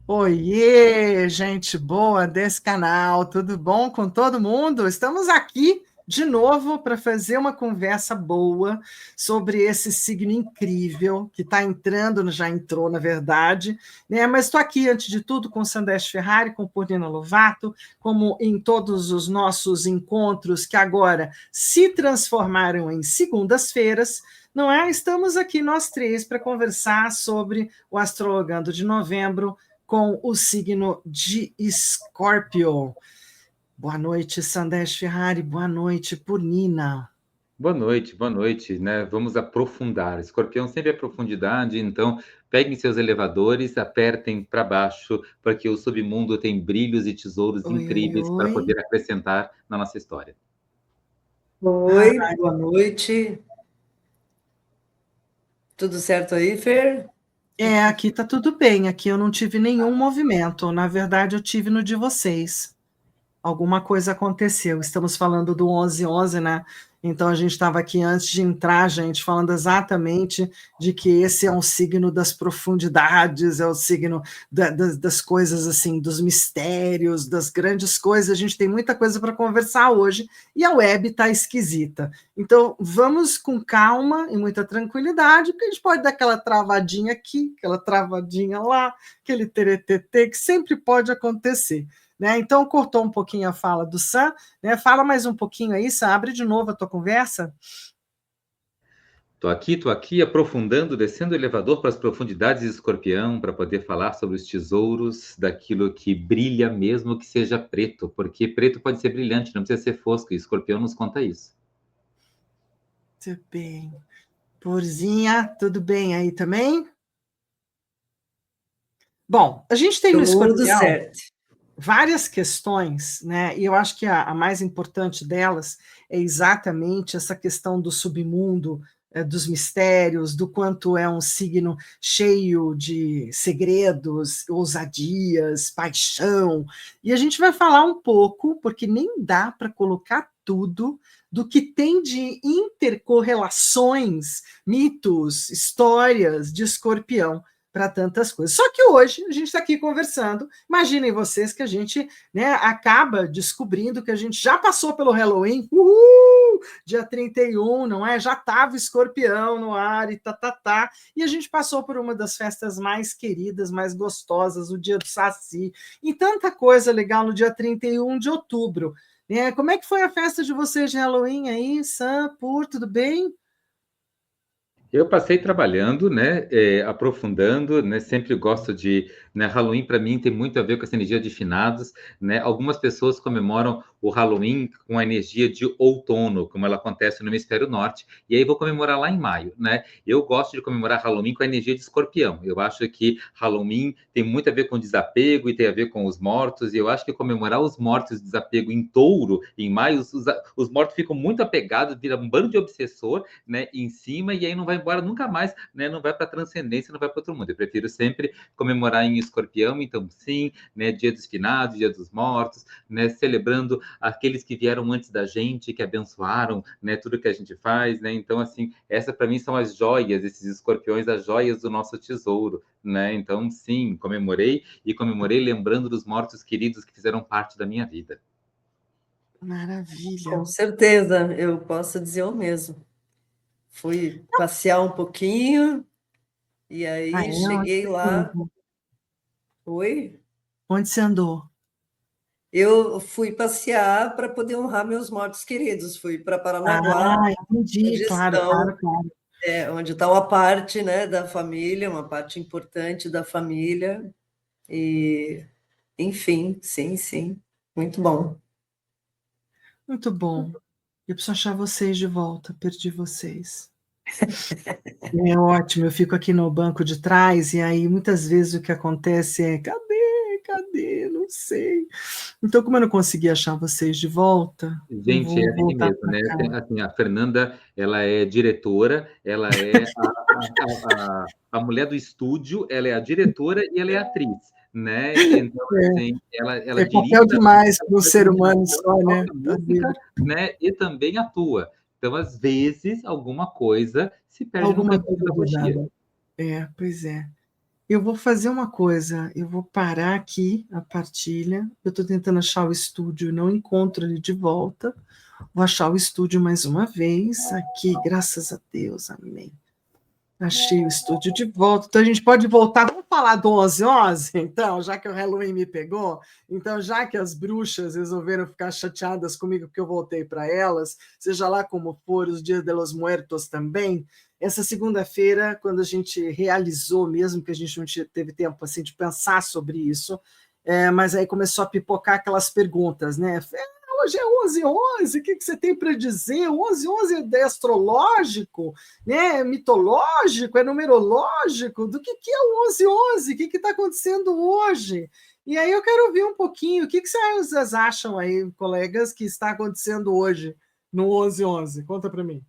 Oiê, gente boa desse canal, tudo bom com todo mundo? Estamos aqui de novo para fazer uma conversa boa sobre esse signo incrível que está entrando, já entrou, na verdade, né? Mas estou aqui, antes de tudo, com Sandeste Ferrari, com Purnina Lovato, como em todos os nossos encontros que agora se transformaram em segundas-feiras. Não é? Estamos aqui nós três para conversar sobre o Astrologando de novembro com o signo de Escorpio. Boa noite, Sandeste Ferrari. Boa noite, Purnina. Boa noite, né? Vamos aprofundar. Escorpião sempre é profundidade, então peguem seus elevadores, apertem para baixo, porque o submundo tem brilhos e tesouros Oi, oi, incríveis para oi. poder acrescentar na nossa história. Ah, Oi, boa noite. Tudo certo aí, Fer? aqui tá tudo bem. Aqui eu não tive nenhum movimento. Na verdade, eu tive no de vocês. Alguma coisa aconteceu. Estamos falando do 11-11, né? Então a gente estava aqui antes de entrar, gente, falando exatamente de que esse é um signo das profundidades, é o signo das coisas assim, dos mistérios, das grandes coisas. A gente tem muita coisa para conversar hoje e a web está esquisita. Então vamos com calma e muita tranquilidade, porque a gente pode dar aquela travadinha aqui, aquela travadinha lá, aquele teretetê que sempre pode acontecer. Né? Então, cortou um pouquinho a fala do Sam, né? Fala mais um pouquinho aí, Sam, abre de novo a tua conversa. Tô aqui, aprofundando, descendo o elevador para as profundidades de Escorpião, para poder falar sobre os tesouros daquilo que brilha, mesmo que seja preto, porque preto pode ser brilhante, não precisa ser fosco, e Escorpião nos conta isso. Muito bem. Porzinha, tudo bem aí também? Bom, a gente tem no Tudo Escorpião certo. várias questões, né? E eu acho que a mais importante delas é exatamente essa questão do submundo, dos mistérios, do quanto é um signo cheio de segredos, ousadias, paixão. E a gente vai falar um pouco, porque nem dá para colocar tudo do que tem de intercorrelações, mitos, histórias de Escorpião para tantas coisas. Só que hoje a gente está aqui conversando. Imaginem vocês que a gente, né, acaba descobrindo que a gente já passou pelo Halloween, dia 31, não é? Já estava Escorpião no ar e tá. E a gente passou por uma das festas mais queridas, mais gostosas, o dia do Saci, e tanta coisa legal no dia 31 de outubro. Né? Como é que foi a festa de vocês de Halloween aí, Sam, tudo bem? Eu passei trabalhando, né, aprofundando, né, sempre gosto de, né, Halloween para mim tem muito a ver com essa energia de finados, né, algumas pessoas comemoram o Halloween com a energia de outono, como ela acontece no hemisfério norte, e aí vou comemorar lá em maio, né, eu gosto de comemorar Halloween com a energia de escorpião, eu acho que Halloween tem muito a ver com desapego e tem a ver com os mortos, e eu acho que comemorar os mortos e desapego em touro, em maio, os mortos ficam muito apegados, vira um bando de obsessor, né, em cima, e aí não vai embora nunca mais, né, não vai para a transcendência, não vai para outro mundo. Eu prefiro sempre comemorar em escorpião, então sim, né, dia dos finados, dia dos mortos, né, celebrando aqueles que vieram antes da gente, que abençoaram, né, tudo que a gente faz, né, então assim, essa para mim são as joias, esses escorpiões, as joias do nosso tesouro, né, então sim, comemorei e comemorei lembrando dos mortos queridos que fizeram parte da minha vida. Maravilha. Com certeza, eu posso dizer o mesmo. Fui passear um pouquinho e Ah, aí é? Onde cheguei você foi? lá. Oi? Onde você andou? Eu fui passear para poder honrar meus mortos queridos. Fui para Paranaguá, Ah, entendi, onde claro, claro, estão, claro. onde está uma parte, né, da família, uma parte importante da família. E, enfim, sim, sim, muito bom. Muito bom. Eu preciso achar vocês de volta, perdi vocês. É ótimo, eu fico aqui no banco de trás e aí muitas vezes o que acontece é, cadê, não sei. Então, como eu não consegui achar vocês de volta, eu Gente, vou é assim voltar mesmo, para né? cá. Assim, a Fernanda, ela é diretora, ela é a mulher do estúdio, ela é a diretora e ela é a atriz, né? Então, assim, ela É papel dirige demais para um faz ser humano iluminação, só, né? toca Tá música, vendo? né? E também atua. Então, às vezes, alguma coisa se perde no Alguma caminho da rotina. dúvida. É, pois é. Eu vou fazer uma coisa, eu vou parar aqui a partilha, eu estou tentando achar o estúdio, não encontro ele de volta, vou achar o estúdio mais uma vez, aqui, graças a Deus, amém. Achei o estúdio de volta, então a gente pode voltar, vamos falar do 11/11, então, já que o Halloween me pegou, então já que as bruxas resolveram ficar chateadas comigo porque eu voltei para elas, seja lá como for, os Dias de los Muertos também, essa segunda-feira, quando a gente realizou, mesmo que a gente não teve tempo assim, de pensar sobre isso, mas aí começou a pipocar aquelas perguntas, né? Hoje é 11/11, o que você tem para dizer? 11/11 é astrológico, né? É mitológico, é numerológico? Do que é o 11/11? O que está acontecendo hoje? E aí eu quero ouvir um pouquinho, o que vocês acham aí, colegas, que está acontecendo hoje no 11/11? Conta para mim.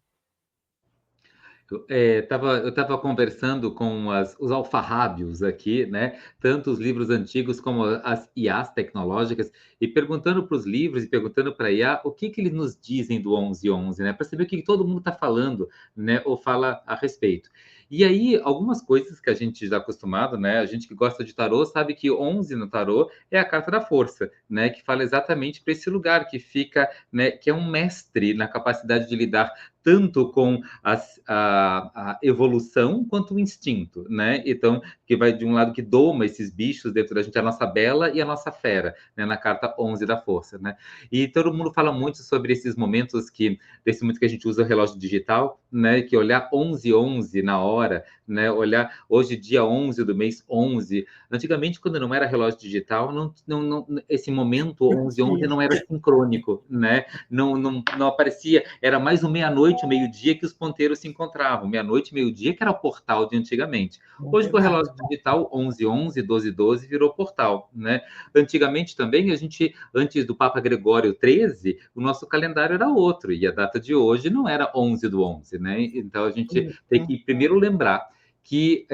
Eu estava conversando com os alfarrábios aqui, né? Tanto os livros antigos como as IAs tecnológicas, e perguntando para os livros e perguntando para a IA o que eles nos dizem do 11/11, né? Para saber o que todo mundo está falando, né? Ou fala a respeito. E aí, algumas coisas que a gente já está acostumado, né? A gente que gosta de tarô sabe que 11 no tarô é a carta da força, né? Que fala exatamente para esse lugar que fica, né? Que é um mestre na capacidade de lidar tanto com a evolução quanto o instinto, né? Então, que vai de um lado que doma esses bichos dentro da gente, a nossa bela e a nossa fera, né? Na carta 11 da força, né? E todo mundo fala muito sobre esses momentos desse momento que a gente usa o relógio digital, né? Que olhar 11/11 na hora, né? Olhar hoje, dia 11 do mês 11. Antigamente, quando não era relógio digital, esse momento 11/11 não era sincrônico, né? Não aparecia, era mais um meia-noite, um meio-dia que os ponteiros se encontravam. Meia-noite, meio-dia, que era o portal de antigamente. Hoje, com o relógio digital, 11/11, 12/12 virou portal, né? Antigamente também, antes do Papa Gregório XIII, o nosso calendário era outro, e a data de hoje não era 11/11, né? Então, a gente tem que primeiro lembrar que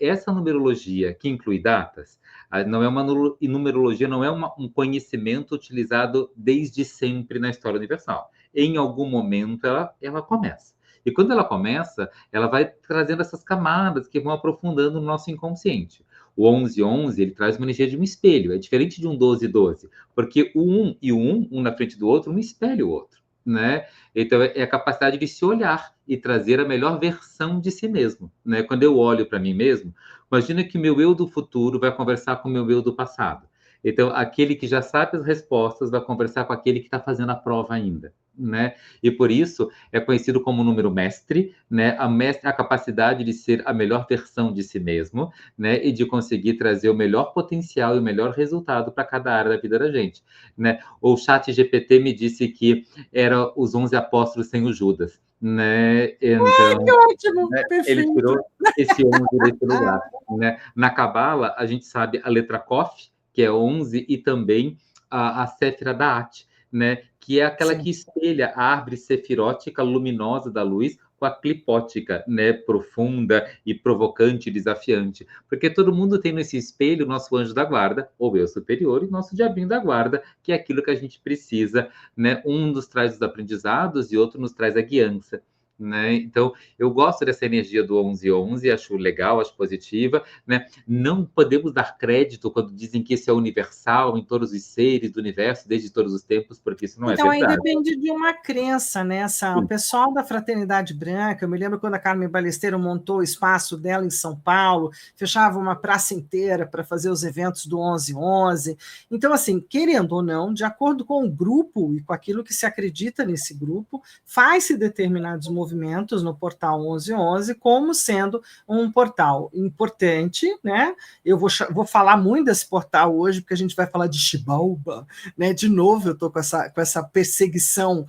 essa numerologia, que inclui datas, não é uma numerologia, não é um conhecimento utilizado desde sempre na história universal. Em algum momento ela começa. E quando ela começa, ela vai trazendo essas camadas que vão aprofundando no nosso inconsciente. O 11/11, ele traz uma energia de um espelho, é diferente de um 12/12, porque o 1 e o 1, um na frente do outro, um espelha o outro, né? Então, é a capacidade de se olhar e trazer a melhor versão de si mesmo, né? Quando eu olho para mim mesmo, imagina que o meu eu do futuro vai conversar com o meu eu do passado. Então, aquele que já sabe as respostas vai conversar com aquele que está fazendo a prova ainda, né? E por isso é conhecido como número mestre, né? A capacidade de ser a melhor versão de si mesmo, né? E de conseguir trazer o melhor potencial e o melhor resultado para cada área da vida da gente, né? O chat GPT me disse que era os 11 apóstolos sem o Judas, né? Então, que ótimo, né, ele perfeito. tirou esse 11 desse lugar, né? Na Cabala, a gente sabe a letra Kof, que é 11, e também a Séfira Da'at, né? Que é aquela que espelha a árvore sefirótica luminosa da luz com a clipótica, né? Profunda e provocante e desafiante. Porque todo mundo tem nesse espelho o nosso anjo da guarda, ou eu superior, e nosso diabinho da guarda, que é aquilo que a gente precisa, né? Um nos traz os aprendizados e outro nos traz a guiança. Né? Então, eu gosto dessa energia do 11/11, acho legal, acho positiva, né? Não podemos dar crédito quando dizem que isso é universal em todos os seres do universo, desde todos os tempos, porque isso não é Então, aí verdade. depende de uma crença, né? O pessoal da Fraternidade Branca, eu me lembro quando a Carmen Balesteiro montou o espaço dela em São Paulo, fechava uma praça inteira para fazer os eventos do 11/11. Então, assim, querendo ou não, de acordo com o grupo e com aquilo que se acredita nesse grupo, faz-se determinados movimentos no portal 11/11 como sendo um portal importante, né? Eu vou falar muito desse portal hoje, porque a gente vai falar de Xibalba, né? De novo, eu estou com essa perseguição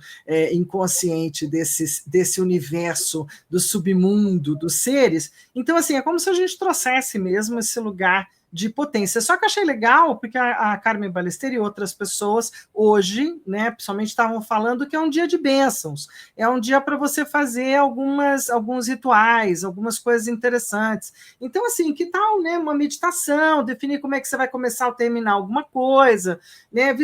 inconsciente desse universo, do submundo, dos seres. Então, assim, é como se a gente trouxesse mesmo esse lugar de potência. Só que eu achei legal, porque a Carmen Ballester e outras pessoas hoje, né, principalmente estavam falando que é um dia de bênçãos, é um dia para você fazer alguns rituais, algumas coisas interessantes. Então, assim, que tal, né, uma meditação, definir como é que você vai começar ou terminar alguma coisa, né,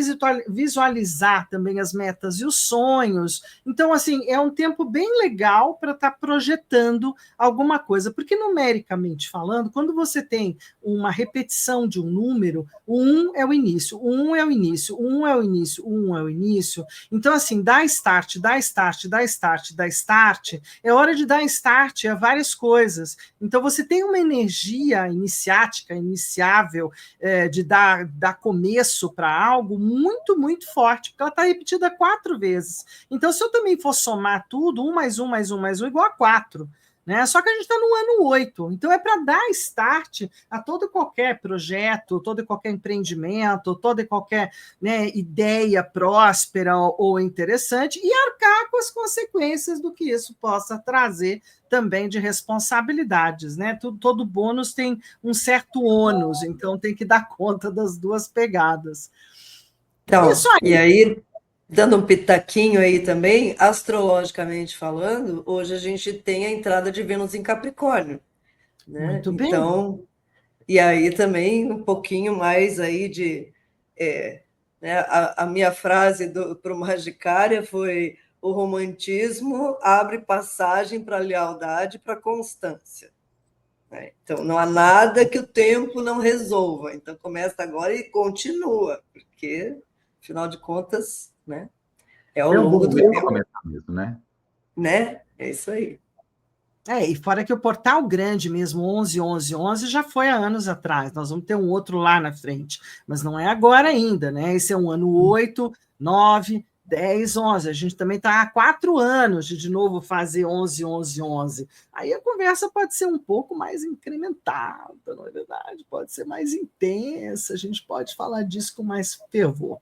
visualizar também as metas e os sonhos. Então, assim, é um tempo bem legal para estar projetando alguma coisa, porque numericamente falando, quando você tem uma repetição de um número, o 1 é o início, o 1 é o início, o 1 é o início, o 1 é o início. Então, assim, dá start, dá start, dá start, dá start, é hora de dar start a várias coisas. Então, você tem uma energia iniciática, iniciável, de dar começo para algo muito, muito forte, porque ela está repetida 4 vezes. Então, se eu também for somar tudo, 1 mais 1 mais 1 mais 1 igual a 4. Né? Só que a gente está no ano 8, então é para dar start a todo e qualquer projeto, todo e qualquer empreendimento, toda e qualquer, né, ideia próspera ou interessante, e arcar com as consequências do que isso possa trazer também de responsabilidades. Né? Todo bônus tem um certo ônus, então tem que dar conta das duas pegadas. Então, Isso aí. e aí, dando um pitaquinho aí também, astrologicamente falando, hoje a gente tem a entrada de Vênus em Capricórnio, né? Muito bem. Então, e aí também um pouquinho mais aí né, a minha frase para o Magicária foi: o romantismo abre passagem para a lealdade e para a constância. Né? Então, não há nada que o tempo não resolva. Então, começa agora e continua, porque, afinal de contas, né, é ao É um bom longo do momento para tempo. começar mesmo, né? Né? É isso aí. E fora que o Portal Grande mesmo, 11-11-11, já foi há anos atrás. Nós vamos ter um outro lá na frente, mas não é agora ainda, né? Esse é um ano 8, 9, 10, 11. A gente também está há 4 anos de novo fazer 11-11-11. Aí a conversa pode ser um pouco mais incrementada, não é verdade? Pode ser mais intensa, a gente pode falar disso com mais fervor.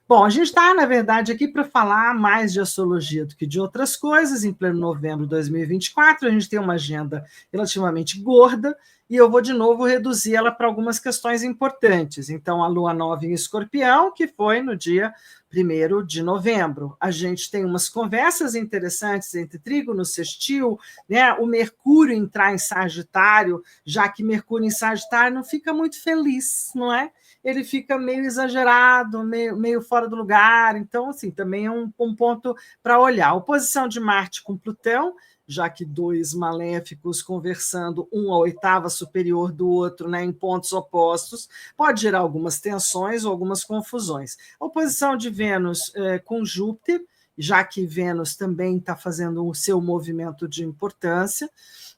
Bom, a gente está, na verdade, aqui para falar mais de astrologia do que de outras coisas. Em pleno novembro de 2024, a gente tem uma agenda relativamente gorda e eu vou, de novo, reduzi-la para algumas questões importantes. Então, a lua nova em Escorpião, que foi no dia 1º de novembro. A gente tem umas conversas interessantes entre trígono, sextil, né? O Mercúrio entrar em Sagitário, já que Mercúrio em Sagitário não fica muito feliz, não é? Ele fica meio exagerado, meio fora do lugar. Então, assim, também é um ponto para olhar. A oposição de Marte com Plutão, já que 2 maléficos conversando, um a oitava superior do outro, né, em pontos opostos, pode gerar algumas tensões ou algumas confusões. A oposição de Vênus com Júpiter, já que Vênus também está fazendo o seu movimento de importância,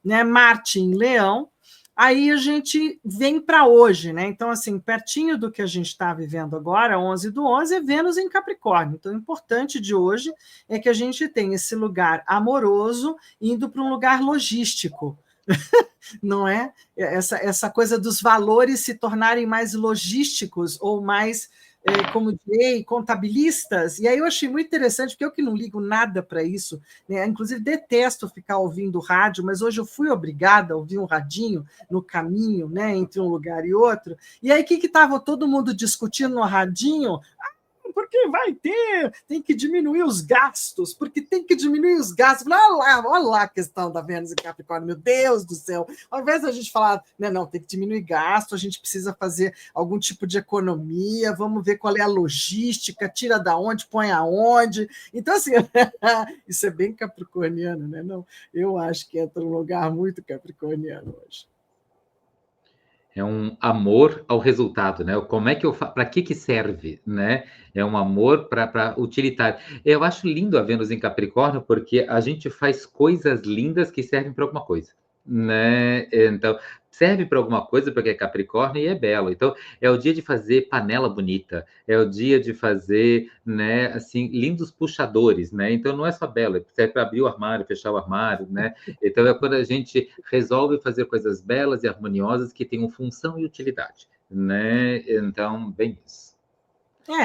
né, Marte em Leão. Aí a gente vem para hoje, né? Então, assim, pertinho do que a gente está vivendo agora, 11/11, é Vênus em Capricórnio. Então, o importante de hoje é que a gente tem esse lugar amoroso indo para um lugar logístico, não é? Essa coisa dos valores se tornarem mais logísticos ou mais, como direi, contabilistas. E aí eu achei muito interessante, porque eu que não ligo nada para isso, né? Inclusive detesto ficar ouvindo rádio, mas hoje eu fui obrigada a ouvir um radinho no caminho, né, entre um lugar e outro. E aí o que estava todo mundo discutindo no radinho? Porque tem que diminuir os gastos, porque tem que diminuir os gastos. Olha lá a questão da Vênus em Capricórnio, meu Deus do céu. Ao invés da gente falar, não, tem que diminuir gasto, a gente precisa fazer algum tipo de economia, vamos ver qual é a logística, tira da onde, põe aonde. Então, assim, isso é bem capricorniano, né? Não, eu acho que entra num lugar muito capricorniano hoje. É um amor ao resultado, né? Como é que eu faço? Para que serve, né? É um amor para utilitário. Eu acho lindo a Vênus em Capricórnio, porque a gente faz coisas lindas que servem para alguma coisa, né? Então, serve para alguma coisa porque é Capricórnio e é belo. Então, é o dia de fazer panela bonita, é o dia de fazer, né, assim, lindos puxadores, né? Então, não é só belo, serve para abrir o armário, fechar o armário, né? Então, é quando a gente resolve fazer coisas belas e harmoniosas que tenham função e utilidade, né? Então, bem isso.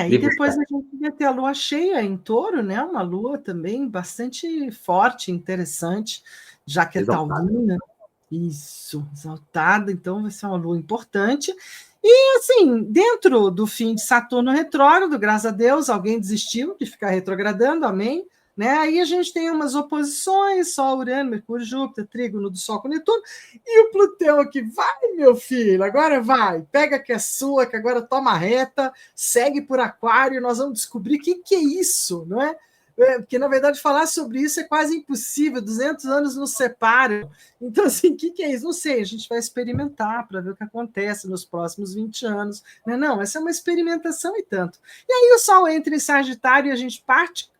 E depois a gente vai ter a lua cheia em Touro, né? Uma lua também bastante forte, interessante, já que é Exaltado. taurina. Isso, exaltada, então vai ser uma lua importante. E, assim, dentro do fim de Saturno retrógrado, graças a Deus, alguém desistiu de ficar retrogradando, amém? Né? Aí a gente tem umas oposições, Sol, Urano, Mercúrio, Júpiter, trígono do Sol com Netuno, e o Plutão aqui, vai, meu filho, agora vai, pega que é sua, que agora toma reta, segue por Aquário, nós vamos descobrir o que é isso, não é? Porque, na verdade, falar sobre isso é quase impossível, 200 anos nos separam. Então, assim, o que é isso? Não sei, a gente vai experimentar para ver o que acontece nos próximos 20 anos. Não, essa é uma experimentação e tanto. E aí o Sol entra em Sagitário e a gente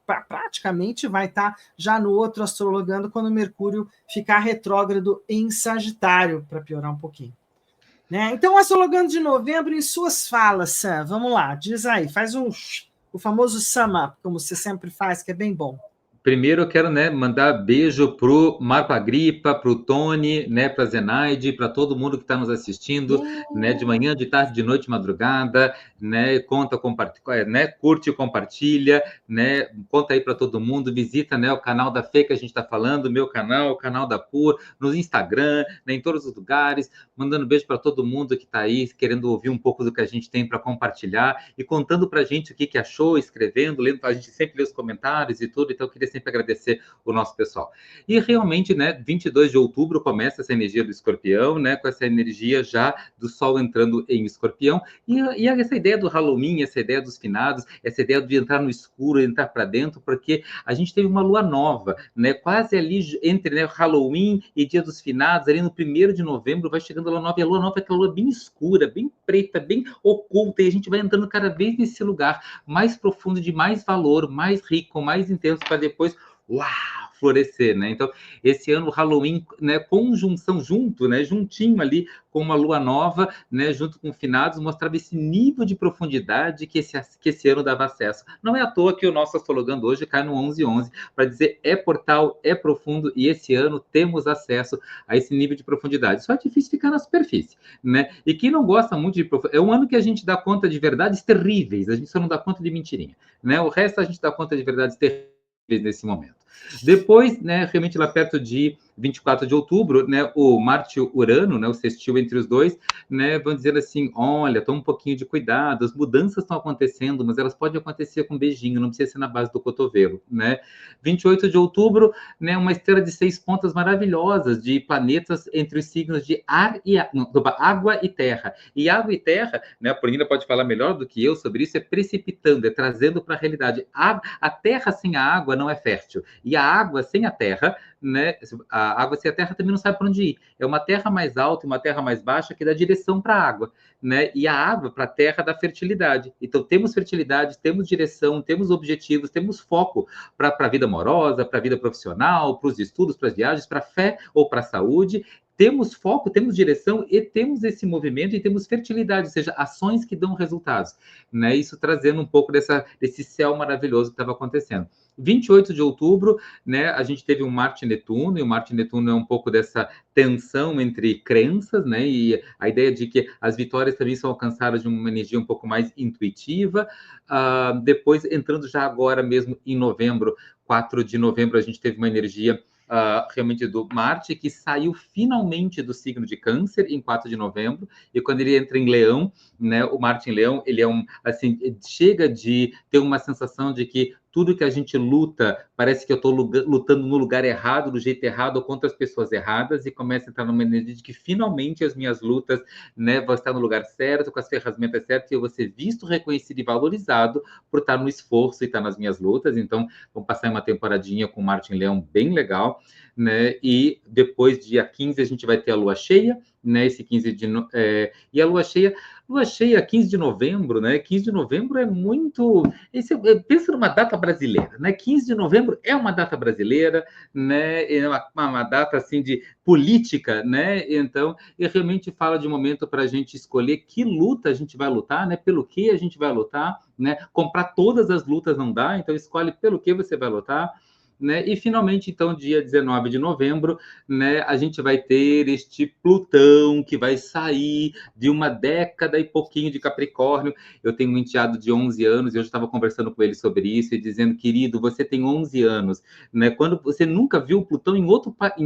praticamente vai estar já no outro astrologando quando o Mercúrio ficar retrógrado em Sagitário, para piorar um pouquinho. Né? Então, astrologando de novembro, em suas falas, Sam, vamos lá, diz aí, faz o famoso sum up, como você sempre faz, que é bem bom. Primeiro eu quero, né, mandar beijo pro Marco Agripa, pro Tony, né, pra Zenaide, para todo mundo que está nos assistindo, né, de manhã, de tarde, de noite, madrugada, né, curte e compartilha, né, conta aí para todo mundo, visita, né, o canal da Fê que a gente está falando, meu canal, o canal da Pur, no Instagram, né, em todos os lugares, mandando beijo para todo mundo que está aí, querendo ouvir um pouco do que a gente tem para compartilhar e contando para a gente o que achou, escrevendo, lendo, a gente sempre lê os comentários e tudo, então eu queria sempre agradecer o nosso pessoal. E realmente, né, 22 de outubro começa essa energia do Escorpião, né, com essa energia já do Sol entrando em Escorpião, e essa ideia do Halloween, essa ideia dos finados, essa ideia de entrar no escuro, entrar para dentro, porque a gente teve uma lua nova, né, quase ali entre, né, Halloween e Dia dos Finados, ali no 1º de novembro, vai chegando a lua nova, e a lua nova é aquela lua bem escura, bem preta, bem oculta, e a gente vai entrando cada vez nesse lugar mais profundo, de mais valor, mais rico, mais intenso, para depois florescer, né? Então, esse ano o Halloween, né, conjunção junto, né, juntinho ali com uma lua nova, né, junto com finados, mostrava esse nível de profundidade que esse ano dava acesso. Não é à toa que o nosso astrologando hoje cai no 11:11 para dizer é portal, é profundo, e esse ano temos acesso a esse nível de profundidade. Só é difícil ficar na superfície, né? E quem não gosta muito de profundidade, é um ano que a gente dá conta de verdades terríveis, a gente só não dá conta de mentirinha, né? O resto a gente dá conta de verdades terríveis nesse momento. Depois, né, realmente lá perto de 24 de outubro, né, o Marte-Urano, né, o sextil entre os dois, né, vão dizer assim, olha, toma um pouquinho de cuidado, as mudanças estão acontecendo, mas elas podem acontecer com um beijinho, não precisa ser na base do cotovelo, né. 28 de outubro, né, uma estrela de 6 pontas maravilhosas de planetas entre os signos de água e terra. E água e terra, né, a Paulina pode falar melhor do que eu sobre isso, é precipitando, é trazendo para a realidade. A terra sem a água não é fértil, e a água sem a terra, né, a água sem a terra também não sabe para onde ir. É uma terra mais alta e uma terra mais baixa que dá direção para a água, né? E a água para a terra dá fertilidade. Então temos fertilidade, temos direção, temos objetivos, temos foco para a vida amorosa, para a vida profissional, para os estudos, para as viagens, para a fé ou para a saúde. Temos foco, temos direção e temos esse movimento e temos fertilidade, ou seja, ações que dão resultados, né? Isso trazendo um pouco desse céu maravilhoso que estava acontecendo. 28 de outubro, né, a gente teve um Marte-Netuno, e o Marte-Netuno é um pouco dessa tensão entre crenças, né, e a ideia de que as vitórias também são alcançadas de uma energia um pouco mais intuitiva. Depois, entrando já agora mesmo em novembro, 4 de novembro, a gente teve uma energia realmente do Marte, que saiu finalmente do signo de Câncer em 4 de novembro, e quando ele entra em Leão, né, o Marte em Leão, ele é assim, chega de ter uma sensação de que tudo que a gente luta, parece que eu estou lutando no lugar errado, do jeito errado, ou contra as pessoas erradas, e começa a entrar numa energia de que finalmente as minhas lutas, né, vão estar no lugar certo, com as ferramentas certas, e eu vou ser visto, reconhecido e valorizado por estar no esforço e estar nas minhas lutas. Então, vamos passar uma temporadinha com o Marte em Leão bem legal, né? E depois, dia 15, a gente vai ter a lua cheia, né? Esse 15 de e a lua cheia 15 de novembro, né? 15 de novembro é muito. Pensa numa data brasileira, né? 15 de novembro é uma data brasileira, né? É uma data assim de política, né? Então, e realmente fala de um momento para a gente escolher que luta a gente vai lutar, né? Pelo que a gente vai lutar, né? Comprar todas as lutas não dá, então escolhe pelo que você vai lutar. Né? E finalmente, então, dia 19 de novembro, né, a gente vai ter este Plutão que vai sair de uma década e pouquinho de Capricórnio. Eu tenho um enteado de 11 anos e eu já estava conversando com ele sobre isso e dizendo, querido, você tem 11 anos, né? Quando você nunca viu o Plutão em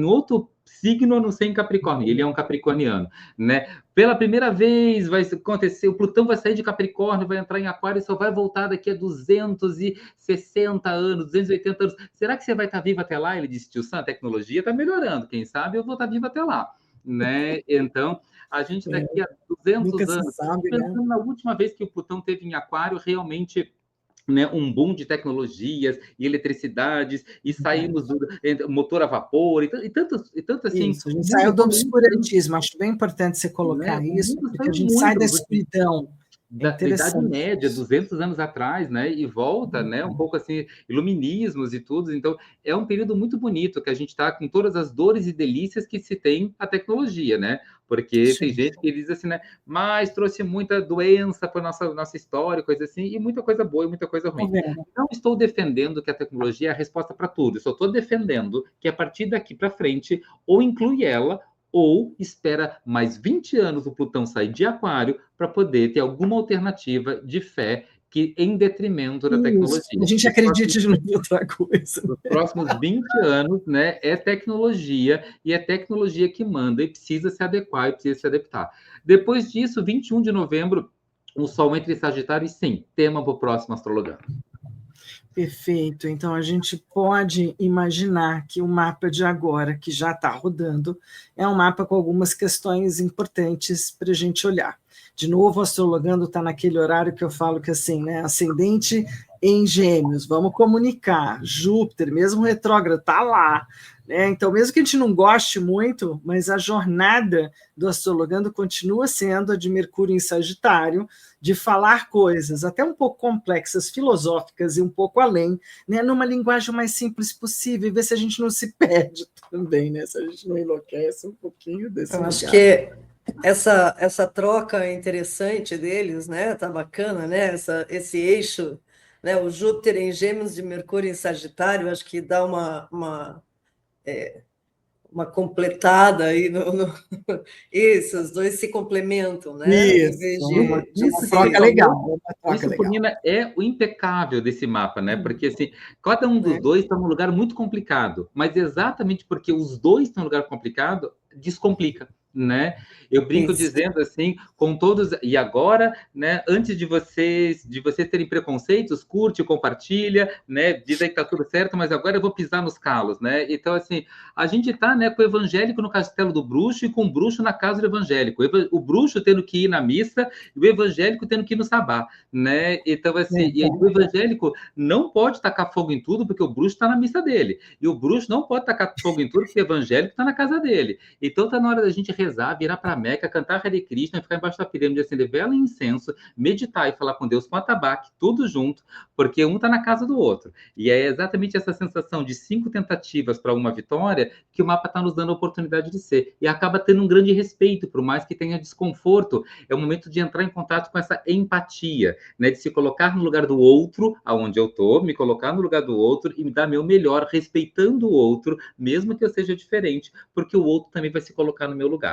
outro signo a não ser em Capricórnio, ele é um capricorniano, né? Pela primeira vez vai acontecer, o Plutão vai sair de Capricórnio, vai entrar em Aquário e só vai voltar daqui a 260 anos, 280 anos. Será que você vai estar vivo até lá? Ele disse, tio Sam, a tecnologia está melhorando, quem sabe eu vou estar vivo até lá, né? Então, a gente daqui a 200 Nunca se anos, sabe, né? pensando na última vez que o Plutão teve em Aquário, realmente, né, um boom de tecnologias e eletricidades, e saímos do motor a vapor, e tanto assim, Isso, a gente o saiu mundo do evoluiu tanto, obscurantismo, acho bem importante você né? colocar O isso, mundo porque a saiu gente sai muito da escuridão. É da Idade interessante Média, isso. 200 anos atrás, né? E volta, né? Um pouco assim, iluminismos e tudo. Então, é um período muito bonito que a gente está com todas as dores e delícias que se tem a tecnologia, né? Porque tem Sim, gente que diz assim, né? Mas trouxe muita doença para nossa história, coisa assim, e muita coisa boa e muita coisa tô ruim. vendo. Não estou defendendo que a tecnologia é a resposta para tudo. Eu só estou defendendo que a partir daqui para frente, ou inclui ela, ou espera mais 20 anos o Plutão sair de Aquário para poder ter alguma alternativa de fé que em detrimento da Isso, a tecnologia. gente acredita de novo em outra coisa. Os próximos 20 anos, né, é tecnologia, e é tecnologia que manda e precisa se adequar e precisa se adaptar. Depois disso, 21 de novembro, o Sol entra em Sagitário e sim, tema para o próximo astrologando. Perfeito. Então, a gente pode imaginar que o mapa de agora, que já está rodando, é um mapa com algumas questões importantes para a gente olhar. De novo, o astrologando está naquele horário que eu falo que assim, né? Ascendente em Gêmeos, vamos comunicar. Júpiter, mesmo retrógrado, está lá. Né? Então, mesmo que a gente não goste muito, mas a jornada do astrologando continua sendo a de Mercúrio em Sagitário, de falar coisas até um pouco complexas, filosóficas e um pouco além, né, numa linguagem mais simples possível, e ver se a gente não se perde também, né, se a gente não enlouquece um pouquinho desse Eu lugar. acho que essa troca interessante deles, né? Tá bacana, né? Esse eixo, né? O Júpiter em Gêmeos de Mercúrio em Sagitário, acho que dá uma completada aí Isso, os dois se complementam, né? Em Isso, vez uma, de uma Você troca se. legal, falou, uma troca isso, legal. Nina, é o impecável desse mapa, né? Porque assim, cada um dos dois está num lugar muito complicado, mas exatamente porque os dois estão num lugar complicado, descomplica, né? Eu brinco Isso. dizendo assim, com todos, e agora, né, antes de vocês terem preconceitos, curte, compartilha, né? Diz aí que tá tudo certo, mas agora eu vou pisar nos calos, né? Então assim, a gente tá, né, com o evangélico no castelo do bruxo e com o bruxo na casa do evangélico. O bruxo tendo que ir na missa e o evangélico tendo que ir no sabá, né? Então, assim, e o evangélico não pode tacar fogo em tudo, porque o bruxo está na missa dele. E o bruxo não pode tacar fogo em tudo, porque o evangélico está na casa dele. Então, está na hora da gente rezar, virar para a Meca, cantar Hare Krishna, ficar embaixo da pirâmide, acender vela e incenso, meditar e falar com Deus com atabaque, tudo junto, porque um está na casa do outro. E é exatamente essa sensação de 5 tentativas para uma vitória que o mapa está nos dando a oportunidade de ser. E acaba tendo um grande respeito, por mais que tenha desconforto, é o momento de entrar em contato com essa empatia, né? De se colocar no lugar do outro, aonde eu estou, me colocar no lugar do outro e me dar meu melhor, respeitando o outro, mesmo que eu seja diferente, porque o outro também vai se colocar no meu lugar.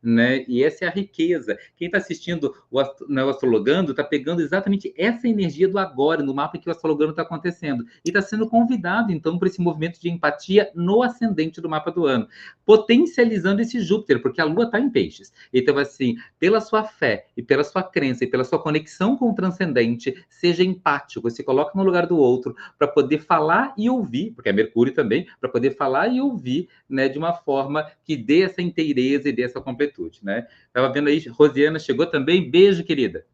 Né? E essa é a riqueza. Quem está assistindo o Astrologando está pegando exatamente essa energia do agora, no mapa em que o Astrologando está acontecendo. E está sendo convidado, então, para esse movimento de empatia no ascendente do mapa do ano, potencializando esse Júpiter, porque a Lua está em peixes. Então, assim, pela sua fé e pela sua crença e pela sua conexão com o transcendente, seja empático, se coloque no lugar do outro para poder falar e ouvir, porque é Mercúrio também, para poder falar e ouvir, né, de uma forma que dê essa inteireza e dê essa completude, né? Estava vendo aí, Rosiana chegou também, beijo, querida.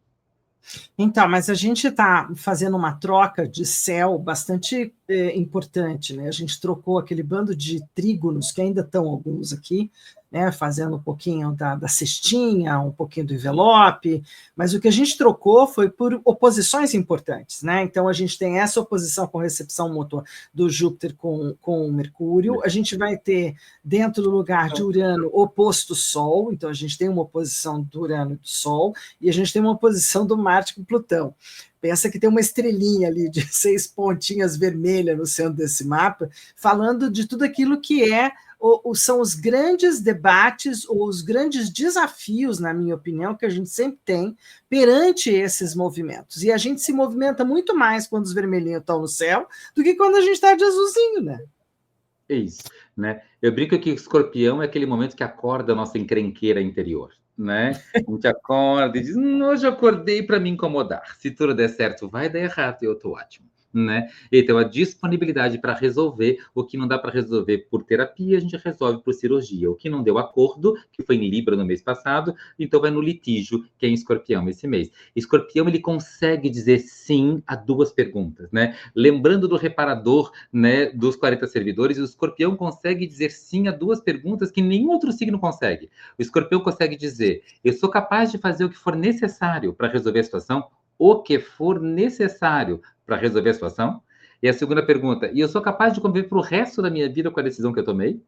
Então, mas a gente está fazendo uma troca de céu bastante importante, né? A gente trocou aquele bando de trígonos, que ainda estão alguns aqui, né? Fazendo um pouquinho da cestinha, um pouquinho do envelope, mas o que a gente trocou foi por oposições importantes, né? Então, a gente tem essa oposição com recepção motor do Júpiter com o Mercúrio, a gente vai ter dentro do lugar de Urano oposto Sol, então a gente tem uma oposição do Urano e do Sol, e a gente tem uma oposição do Marte com Plutão. Pensa que tem uma estrelinha ali de 6 pontinhas vermelhas no centro desse mapa, falando de tudo aquilo que são os grandes debates ou os grandes desafios, na minha opinião, que a gente sempre tem perante esses movimentos. E a gente se movimenta muito mais quando os vermelhinhos estão no céu do que quando a gente está de azulzinho, né? É isso, né? Eu brinco que o escorpião é aquele momento que acorda a nossa encrenqueira interior, né? A gente acorda e diz, hoje eu acordei para me incomodar. Se tudo der certo, vai dar errado e eu tô ótimo, né? Então, a disponibilidade para resolver o que não dá para resolver por terapia, a gente resolve por cirurgia. O que não deu acordo, que foi em Libra no mês passado, então vai no litígio, que é em Escorpião esse mês. Escorpião, ele consegue dizer sim a duas perguntas, né? Lembrando do reparador, né, dos 40 servidores, o escorpião consegue dizer sim a duas perguntas que nenhum outro signo consegue. O escorpião consegue dizer, eu sou capaz de fazer o que for necessário para resolver a situação, o que for necessário para resolver a situação. E a segunda pergunta, e eu sou capaz de conviver para o resto da minha vida com a decisão que eu tomei?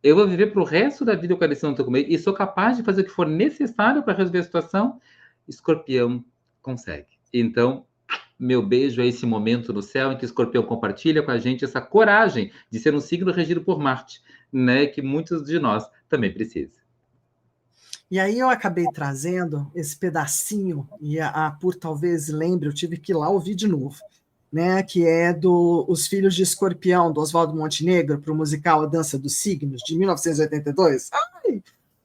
Eu vou viver para o resto da vida com a decisão que eu tomei e sou capaz de fazer o que for necessário para resolver a situação? Escorpião consegue. Então, meu beijo é esse momento no céu em que o escorpião compartilha com a gente essa coragem de ser um signo regido por Marte, né? Que muitos de nós também precisam. E aí eu acabei trazendo esse pedacinho, e por talvez lembre, eu tive que ir lá ouvir de novo, né, que é do Os Filhos de Escorpião, do Oswaldo Montenegro, para o musical A Dança dos Signos, de 1982. Ai,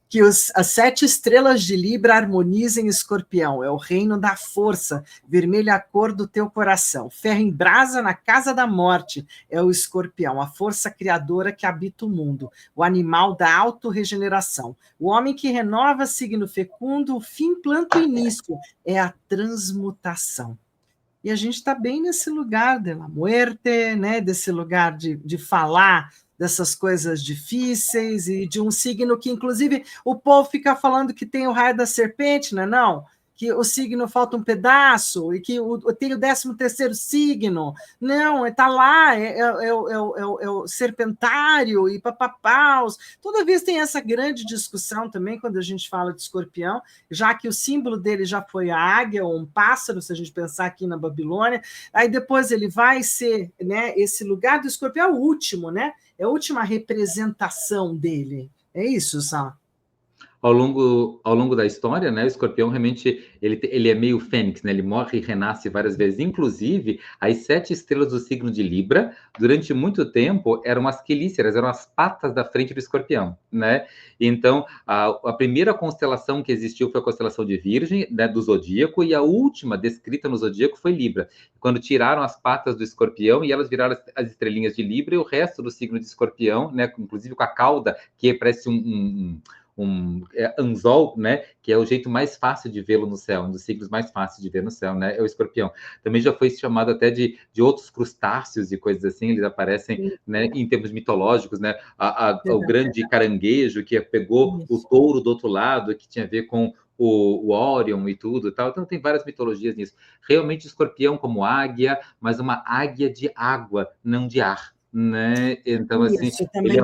que as 7 estrelas de Libra harmonizem em Escorpião, é o reino da força, vermelha a cor do teu coração, ferro em brasa na casa da morte, é o Escorpião, a força criadora que habita o mundo, o animal da autorregeneração, o homem que renova signo fecundo, o fim planta o início, é a transmutação. E a gente está bem nesse lugar de la muerte, né? Desse lugar de falar dessas coisas difíceis e de um signo que, inclusive, o povo fica falando que tem o raio da serpente, não é não? Que o signo falta um pedaço e que tem o 13º signo. Não, está lá, é o serpentário e papapaus. Toda vez tem essa grande discussão também quando a gente fala de escorpião, já que o símbolo dele já foi a águia ou um pássaro, se a gente pensar aqui na Babilônia. Aí depois ele vai ser, né, esse lugar do escorpião é o último, né? É a última representação dele. É isso, Sá? Ao longo da história, né, o escorpião realmente ele é meio fênix, né? Ele morre e renasce várias vezes. Inclusive, as 7 estrelas do signo de Libra, durante muito tempo, eram as quelíceras, eram as patas da frente do escorpião, né? Então, a primeira constelação que existiu foi a constelação de Virgem, né, do zodíaco, e a última descrita no zodíaco foi Libra, quando tiraram as patas do escorpião e elas viraram as estrelinhas de Libra e o resto do signo de escorpião, né, inclusive com a cauda, que parece um anzol, né, que é o jeito mais fácil de vê-lo no céu, um dos signos mais fáceis de ver no céu, né, é o escorpião. Também já foi chamado até de outros crustáceos e coisas assim, eles aparecem, né, em termos mitológicos, né, o grande caranguejo que pegou o touro do outro lado, que tinha a ver com o Orion e tudo, tal. Então tem várias mitologias nisso. Realmente escorpião como águia, mas uma águia de água, não de ar, né? Então assim, ele é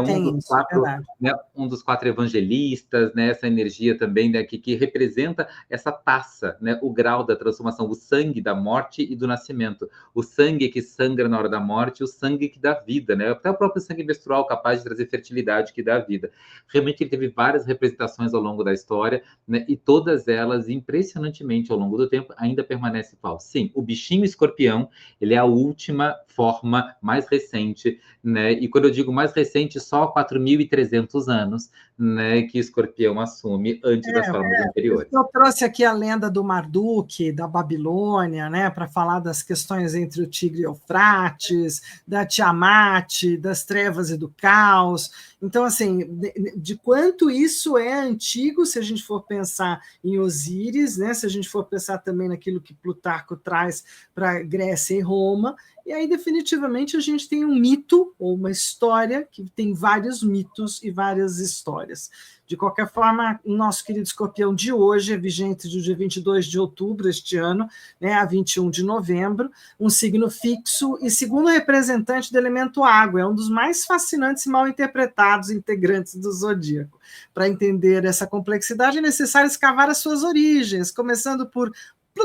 um dos 4 evangelistas, né? Essa energia também, né? que representa essa taça, né? O grau da transformação, o sangue da morte e do nascimento, o sangue que sangra na hora da morte, o sangue que dá vida, né? Até o próprio sangue menstrual capaz de trazer fertilidade que dá vida. Realmente ele teve várias representações ao longo da história, né? E todas elas, impressionantemente ao longo do tempo, ainda permanecem igual. Sim, o bichinho escorpião, ele é a última forma mais recente, né? E quando eu digo mais recente, só 4.300 anos, né, que escorpião assume antes das formas anteriores. Eu trouxe aqui a lenda do Marduk, da Babilônia, né, para falar das questões entre o Tigre e Eufrates, da Tiamat, das trevas e do caos. Então, assim, de quanto isso é antigo, se a gente for pensar em Osíris, né, se a gente for pensar também naquilo que Plutarco traz para Grécia e Roma, e aí, definitivamente, a gente tem um mito ou uma história que tem vários mitos e várias histórias. De qualquer forma, o nosso querido escorpião de hoje é vigente do dia 22 de outubro este ano, né, a 21 de novembro, um signo fixo e segundo representante do elemento água, é um dos mais fascinantes e mal interpretados integrantes do zodíaco. Para entender essa complexidade, é necessário escavar as suas origens, começando por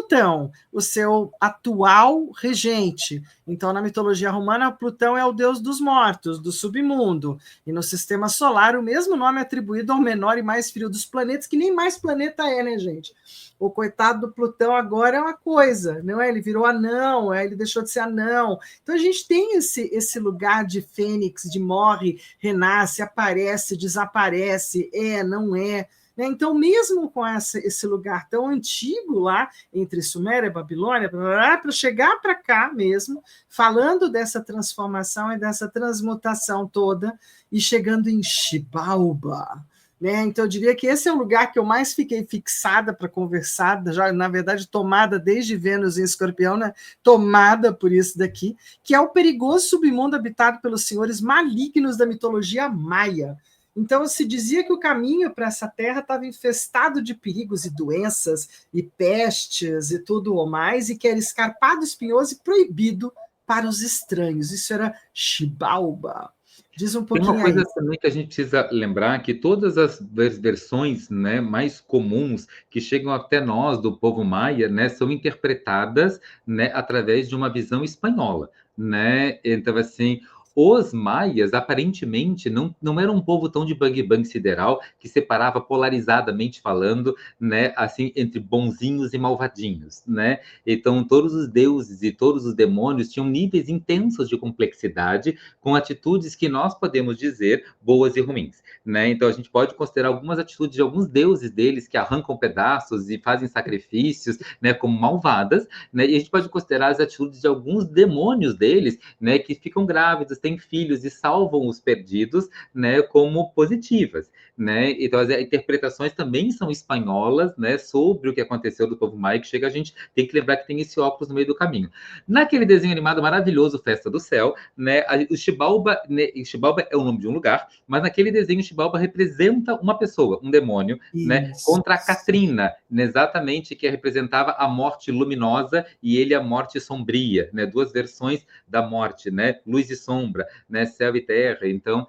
Plutão, o seu atual regente. Então, na mitologia romana, Plutão é o deus dos mortos, do submundo. E no sistema solar, o mesmo nome é atribuído ao menor e mais frio dos planetas, que nem mais planeta é, né, gente? O coitado do Plutão agora é uma coisa, não é? Ele virou anão, ele deixou de ser anão. Então, a gente tem esse lugar de fênix, de morre, renasce, aparece, desaparece, não é. Então, mesmo com esse lugar tão antigo lá, entre Suméria e Babilônia, para chegar para cá mesmo, falando dessa transformação e dessa transmutação toda, e chegando em Xibalba. Então, eu diria que esse é o lugar que eu mais fiquei fixada para conversar, já, na verdade, tomada desde Vênus em Escorpião, né? Tomada por isso daqui, que é o perigoso submundo habitado pelos senhores malignos da mitologia maia. Então, se dizia que o caminho para essa terra estava infestado de perigos e doenças, e pestes e tudo o mais, e que era escarpado, espinhoso e proibido para os estranhos. Isso era Xibalba. Diz um pouquinho. Tem uma coisa também que a gente precisa lembrar, que todas as versões, né, mais comuns que chegam até nós do povo maia, né, são interpretadas, né, através de uma visão espanhola, né? Então, assim, os maias, aparentemente, não eram um povo tão de bang-bang sideral, que separava polarizadamente falando, né, assim, entre bonzinhos e malvadinhos, né? Então, todos os deuses e todos os demônios tinham níveis intensos de complexidade, com atitudes que nós podemos dizer boas e ruins, né? Então, a gente pode considerar algumas atitudes de alguns deuses deles que arrancam pedaços e fazem sacrifícios, né, como malvadas, né? E a gente pode considerar as atitudes de alguns demônios deles, né, que ficam grávidos, têm filhos e salvam os perdidos, né, como positivas, né? Então, as interpretações também são espanholas, né, sobre o que aconteceu do povo maia, que chega, a gente tem que lembrar que tem esse óculos no meio do caminho. Naquele desenho animado maravilhoso, Festa do Céu, né, o Xibalba, né, Xibalba é o nome de um lugar, mas naquele desenho Xibalba representa uma pessoa, um demônio, né, contra a Catrina, né, exatamente, que representava a morte luminosa e ele a morte sombria, né, duas versões da morte, né, luz e sombra, né, céu e terra. Então,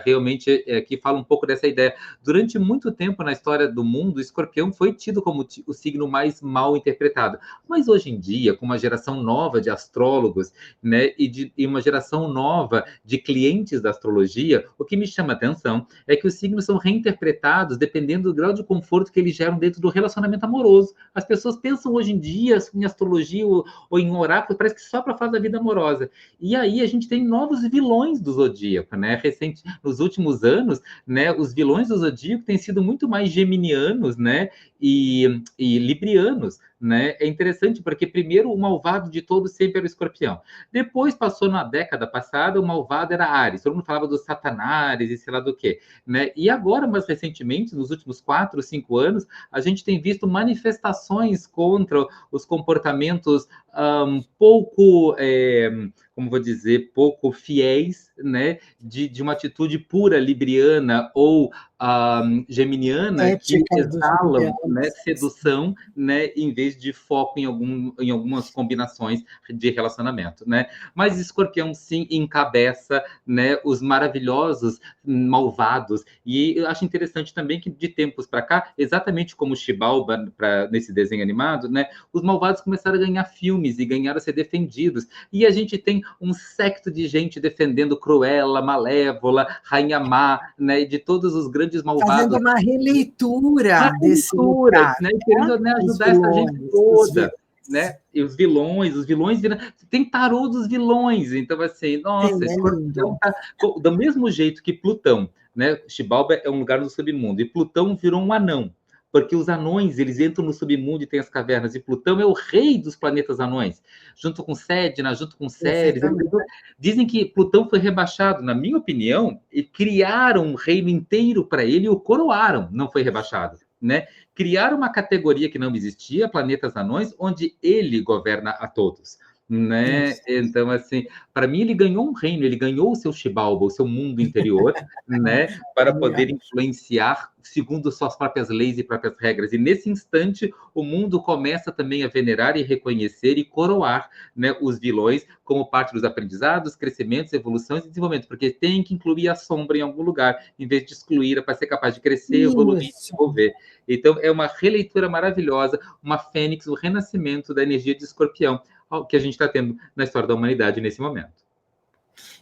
realmente, aqui fala um pouco dessa ideia. Durante muito tempo na história do mundo, o Escorpião foi tido como o signo mais mal interpretado, mas hoje em dia, com uma geração nova de astrólogos, né, e uma geração nova de clientes da astrologia, o que me chama a atenção é que os signos são reinterpretados dependendo do grau de conforto que eles geram dentro do relacionamento amoroso. As pessoas pensam hoje em dia em astrologia ou em oráculo, parece que só para falar da vida amorosa. E aí a gente tem novos vilões do zodíaco, né? Nos últimos anos, né, os vilões do zodíaco têm sido muito mais geminianos, né, e librianos, né? É interessante porque primeiro o malvado de todos sempre era o Escorpião. Depois passou na década passada, o malvado era Áries. Todo mundo falava dos satanares e sei lá do quê, né? E agora, mais recentemente, nos últimos 4, 5 anos, a gente tem visto manifestações contra os comportamentos pouco, como vou dizer, pouco fiéis, né, de uma atitude pura libriana ou geminiana, Ética que dos exalam, né, geminianos. sedução, né, em vez de foco em algumas combinações de relacionamento, né? Mas Escorpião sim encabeça, né, os maravilhosos malvados. E eu acho interessante também que de tempos para cá, exatamente como Xibalba nesse desenho animado, né, os malvados começaram a ganhar filmes e ganharam a ser defendidos. E a gente tem um séquito de gente defendendo Cruella, Malévola, Rainha Má, né, de todos os grandes malvados. Fazendo uma releitura desse lugar, né, querendo, né, ajudar essa gente toda. Né? E os vilões viram... Tem tarô dos vilões, então assim, nossa, Escorpião tá do mesmo jeito que Plutão, né? Xibalba é um lugar no submundo, e Plutão virou um anão, porque os anões, eles entram no submundo e tem as cavernas, e Plutão é o rei dos planetas anões, junto com Sedna, junto com Ceres. Dizem que Plutão foi rebaixado, na minha opinião, e criaram um reino inteiro para ele e o coroaram, não foi rebaixado, né? Criaram uma categoria que não existia, planetas anões, onde ele governa a todos, né? Então, assim, para mim ele ganhou um reino, ele ganhou o seu Xibalba, o seu mundo interior, né? Para poder influenciar segundo suas próprias leis e próprias regras. E nesse instante, o mundo começa também a venerar e reconhecer e coroar, né, os vilões como parte dos aprendizados, crescimentos, evoluções e desenvolvimento, porque tem que incluir a sombra em algum lugar, em vez de excluir, para ser capaz de crescer, evoluir e desenvolver. Então, é uma releitura maravilhosa, uma fênix, o renascimento da energia de Escorpião, que a gente está tendo na história da humanidade nesse momento.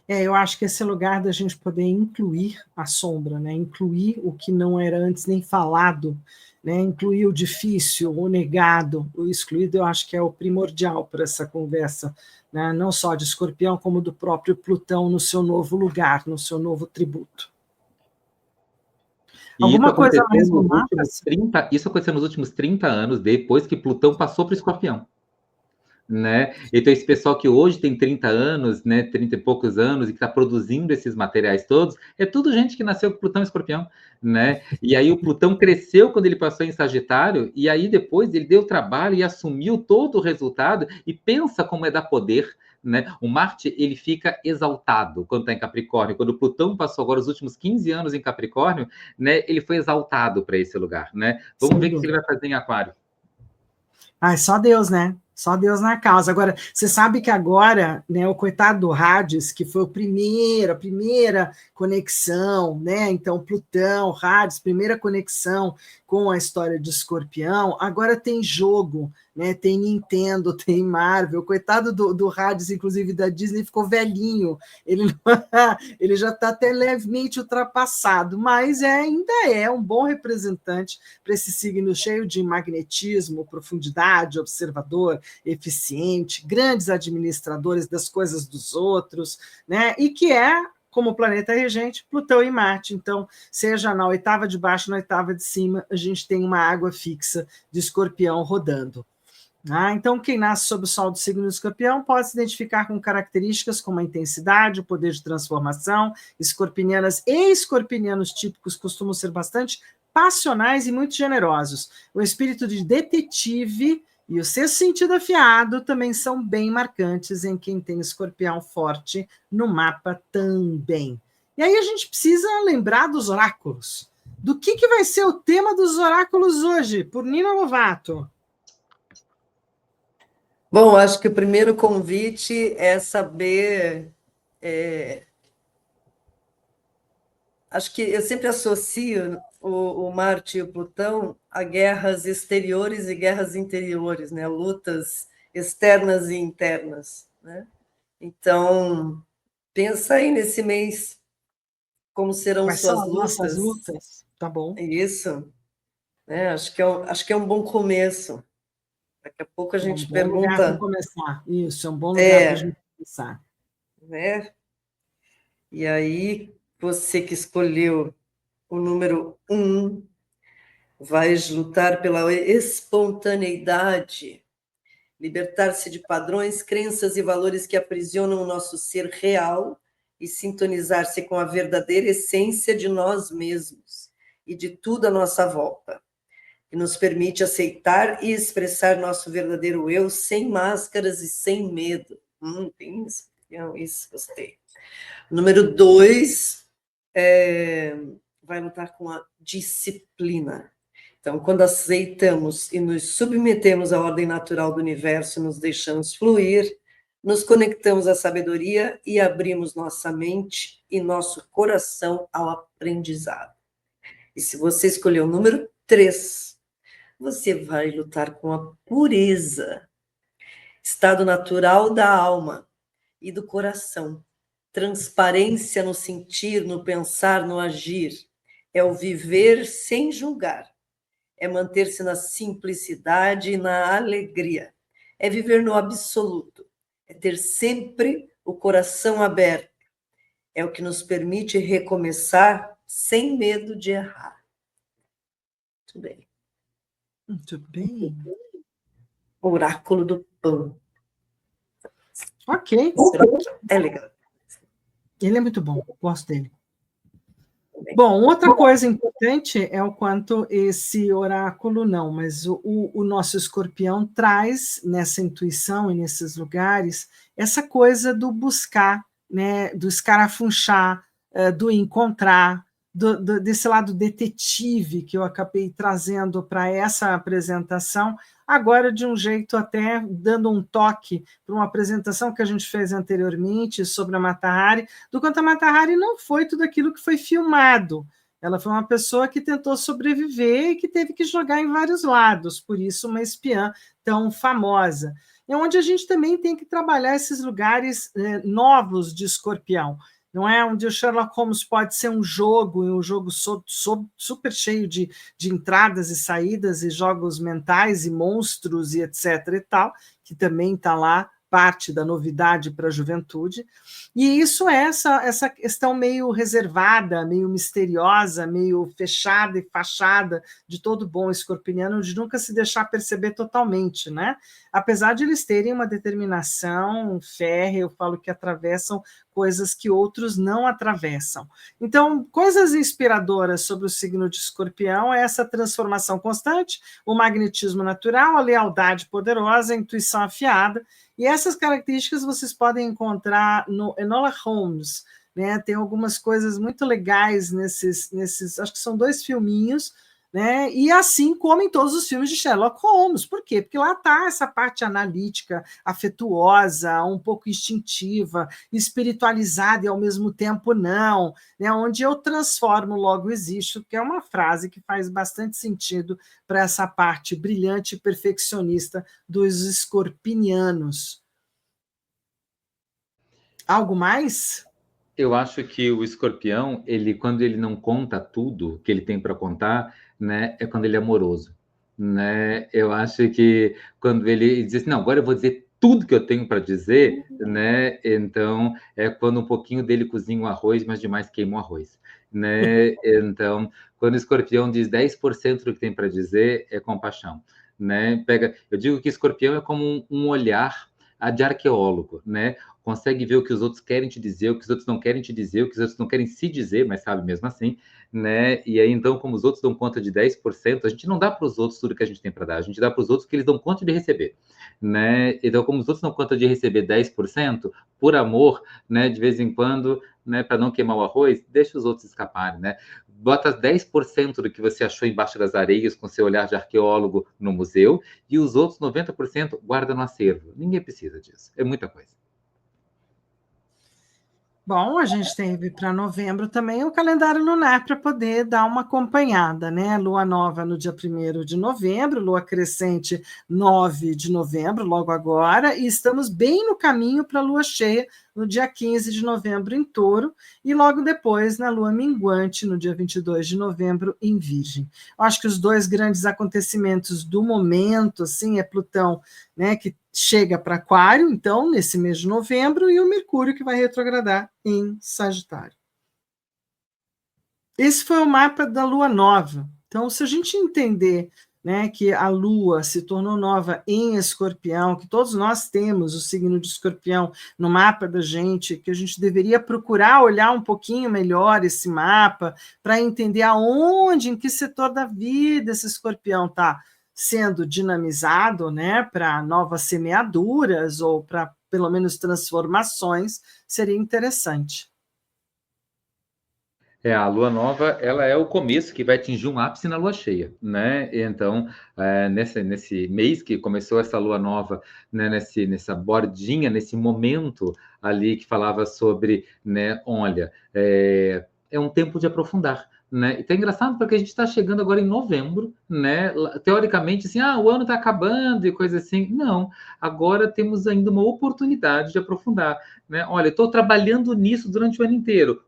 Eu acho que esse é lugar da gente poder incluir a sombra, né? Incluir o que não era antes nem falado, né? Incluir o difícil, o negado, o excluído, eu acho que é o primordial para essa conversa, né? Não só de Escorpião, como do próprio Plutão no seu novo lugar, no seu novo tributo. E Alguma coisa mais no mapa? Isso aconteceu nos últimos 30 anos, depois que Plutão passou para o Escorpião. Né? Então, esse pessoal que hoje tem 30 anos, né, 30 e poucos anos, e que está produzindo esses materiais todos, é tudo gente que nasceu com Plutão e Escorpião, né? E aí o Plutão cresceu quando ele passou em Sagitário, e aí depois ele deu trabalho e assumiu todo o resultado, e pensa como é dar poder, né? O Marte, ele fica exaltado quando está em Capricórnio. Quando o Plutão passou agora os últimos 15 anos em Capricórnio, né, ele foi exaltado para esse lugar, né? Vamos ver o que ele vai fazer em Aquário. Só Deus, né? Só Deus na causa. Agora, você sabe que agora, né, o coitado do Hades, que foi a primeira conexão, né? Então, Plutão, Hades, primeira conexão com a história de Escorpião, agora tem jogo, né? Tem Nintendo, tem Marvel. Coitado do Hades, inclusive da Disney, ficou velhinho. Ele já está até levemente ultrapassado, mas ainda é um bom representante para esse signo cheio de magnetismo, profundidade, observador, eficiente, grandes administradores das coisas dos outros, né? E que é, como planeta regente, Plutão e Marte. Então, seja na oitava de baixo, na oitava de cima, a gente tem uma água fixa de Escorpião rodando. Então, quem nasce sob o sol do signo de Escorpião pode se identificar com características como a intensidade, o poder de transformação. Escorpinianas e escorpinianos típicos costumam ser bastante passionais e muito generosos. O espírito de detetive e o sexto sentido afiado também são bem marcantes em quem tem Escorpião forte no mapa também. E aí a gente precisa lembrar dos oráculos. Do que vai ser o tema dos oráculos hoje, por Nina Lovato? Bom, acho que o primeiro convite é saber... Acho que eu sempre associo o Marte e o Plutão a guerras exteriores e guerras interiores, né? Lutas externas e internas, né? Então, pensa aí nesse mês como serão Quais suas são as nossas lutas. lutas? Tá bom. Isso, né? Acho que é um bom começo. Daqui a pouco a gente bom lugar para pergunta... começar. Isso, é um bom lugar para a gente começar. Né? E aí, você que escolheu o número 1, vai lutar pela espontaneidade, libertar-se de padrões, crenças e valores que aprisionam o nosso ser real e sintonizar-se com a verdadeira essência de nós mesmos e de tudo à nossa volta, que nos permite aceitar e expressar nosso verdadeiro eu sem máscaras e sem medo. Tem isso, gostei. Número 2, vai lutar com a disciplina. Então, quando aceitamos e nos submetemos à ordem natural do universo, nos deixamos fluir, nos conectamos à sabedoria e abrimos nossa mente e nosso coração ao aprendizado. E se você escolher o número 3, você vai lutar com a pureza, estado natural da alma e do coração. Transparência no sentir, no pensar, no agir. É o viver sem julgar. É manter-se na simplicidade e na alegria. É viver no absoluto. É ter sempre o coração aberto. É o que nos permite recomeçar sem medo de errar. Muito bem. Muito bem. Oráculo do Pão. Ok. É legal. Ele é muito bom, gosto dele. Bom, outra coisa importante é o quanto esse oráculo não, mas o nosso escorpião traz nessa intuição e nesses lugares essa coisa do buscar, né, do escarafunchar, do encontrar, desse lado detetive que eu acabei trazendo para essa apresentação, agora de um jeito até dando um toque para uma apresentação que a gente fez anteriormente sobre a Mata Hari, do quanto a Mata Hari não foi tudo aquilo que foi filmado, Ela foi uma pessoa que tentou sobreviver e que teve que jogar em vários lados, por isso uma espiã tão famosa. É onde a gente também tem que trabalhar esses lugares novos de Escorpião, não é? Onde o Sherlock Holmes pode ser um jogo, e um jogo super cheio de entradas e saídas, e jogos mentais, e monstros, e etc. e tal, que também está lá, parte da novidade para a juventude. E isso é essa questão meio reservada, meio misteriosa, meio fechada e fachada de todo bom escorpiniano, de nunca se deixar perceber totalmente, né? Apesar de eles terem uma determinação férrea, eu falo que atravessam coisas que outros não atravessam. Então, coisas inspiradoras sobre o signo de Escorpião é essa transformação constante, o magnetismo natural, a lealdade poderosa, a intuição afiada, e essas características vocês podem encontrar no Enola Holmes, né? Tem algumas coisas muito legais nesses, acho que são 2 filminhos, né? E assim como em todos os filmes de Sherlock Holmes. Por quê? Porque lá está essa parte analítica, afetuosa, um pouco instintiva, espiritualizada e ao mesmo tempo não, né? Onde eu transformo, logo existo, que é uma frase que faz bastante sentido para essa parte brilhante e perfeccionista dos escorpinianos. Algo mais? Eu acho que o escorpião, quando ele não conta tudo que ele tem para contar, né, é quando ele é amoroso, né? Eu acho que quando ele diz assim, não, agora eu vou dizer tudo que eu tenho para dizer, né? Então é quando um pouquinho dele cozinha o arroz, mas demais queima o arroz, né? Então, quando o escorpião diz 10% do que tem para dizer, é compaixão, né? Eu digo que escorpião é como um olhar de arqueólogo, né? Consegue ver o que os outros querem te dizer, o que os outros não querem te dizer, o que os outros não querem se dizer, mas sabe mesmo assim, né? E aí, então, como os outros dão conta de 10%, a gente não dá para os outros tudo que a gente tem para dar, a gente dá para os outros que eles dão conta de receber, né? Então, como os outros dão conta de receber 10%, por amor, né, de vez em quando, né, para não queimar o arroz, deixa os outros escaparem, né? Bota 10% do que você achou embaixo das areias com seu olhar de arqueólogo no museu e os outros 90% guarda no acervo. Ninguém precisa disso. É muita coisa. Bom, a gente teve para novembro também o calendário lunar para poder dar uma acompanhada, né? Lua nova no dia 1º de novembro, lua crescente 9 de novembro, logo agora, e estamos bem no caminho para a lua cheia no dia 15 de novembro em Touro, e logo depois na lua minguante, no dia 22 de novembro, em Virgem. Eu acho que os 2 grandes acontecimentos do momento, assim, é Plutão, né, que chega para Aquário, então, nesse mês de novembro, e o Mercúrio, que vai retrogradar em Sagitário. Esse foi o mapa da Lua Nova. Então, se a gente entender, né, que a Lua se tornou nova em Escorpião, que todos nós temos o signo de Escorpião no mapa da gente, que a gente deveria procurar olhar um pouquinho melhor esse mapa para entender aonde, em que setor da vida esse Escorpião está sendo dinamizado, né, para novas semeaduras ou para pelo menos transformações, seria interessante. A lua nova, ela é o começo que vai atingir um ápice na lua cheia, né? Então, nesse mês que começou essa lua nova, né, nessa bordinha, nesse momento ali que falava sobre, né, olha, é um tempo de aprofundar, né? E tá engraçado porque a gente está chegando agora em novembro, né? Teoricamente, assim, o ano está acabando e coisa assim. Não, agora temos ainda uma oportunidade de aprofundar, né? Olha, estou trabalhando nisso durante o ano inteiro.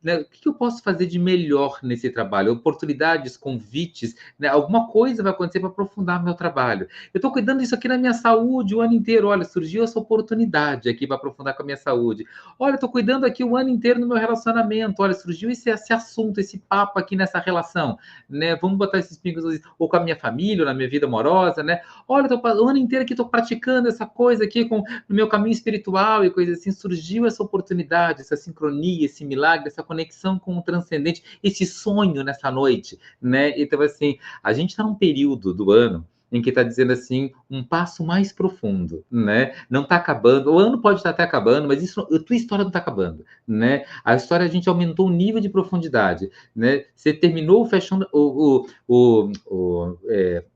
Né, o que eu posso fazer de melhor nesse trabalho? Oportunidades, convites, né, alguma coisa vai acontecer para aprofundar meu trabalho. Eu estou cuidando disso aqui na minha saúde o ano inteiro. Olha, surgiu essa oportunidade aqui para aprofundar com a minha saúde. Olha, estou cuidando aqui o ano inteiro no meu relacionamento. Olha, surgiu esse assunto, esse papo aqui nessa relação. Né? Vamos botar esses pingos, ou com a minha família, ou na minha vida amorosa. Né? Olha, estou o ano inteiro aqui, estou praticando essa coisa aqui no meu caminho espiritual e coisa assim. Surgiu essa oportunidade, essa sincronia, esse milagre, essa conexão com o transcendente, esse sonho nessa noite, né? Então, assim, a gente está num período do ano, em que está dizendo assim, um passo mais profundo, né? Não está acabando, o ano pode estar até acabando, mas isso, a tua história não está acabando, né? A história a gente aumentou o nível de profundidade, né? Você terminou fechando o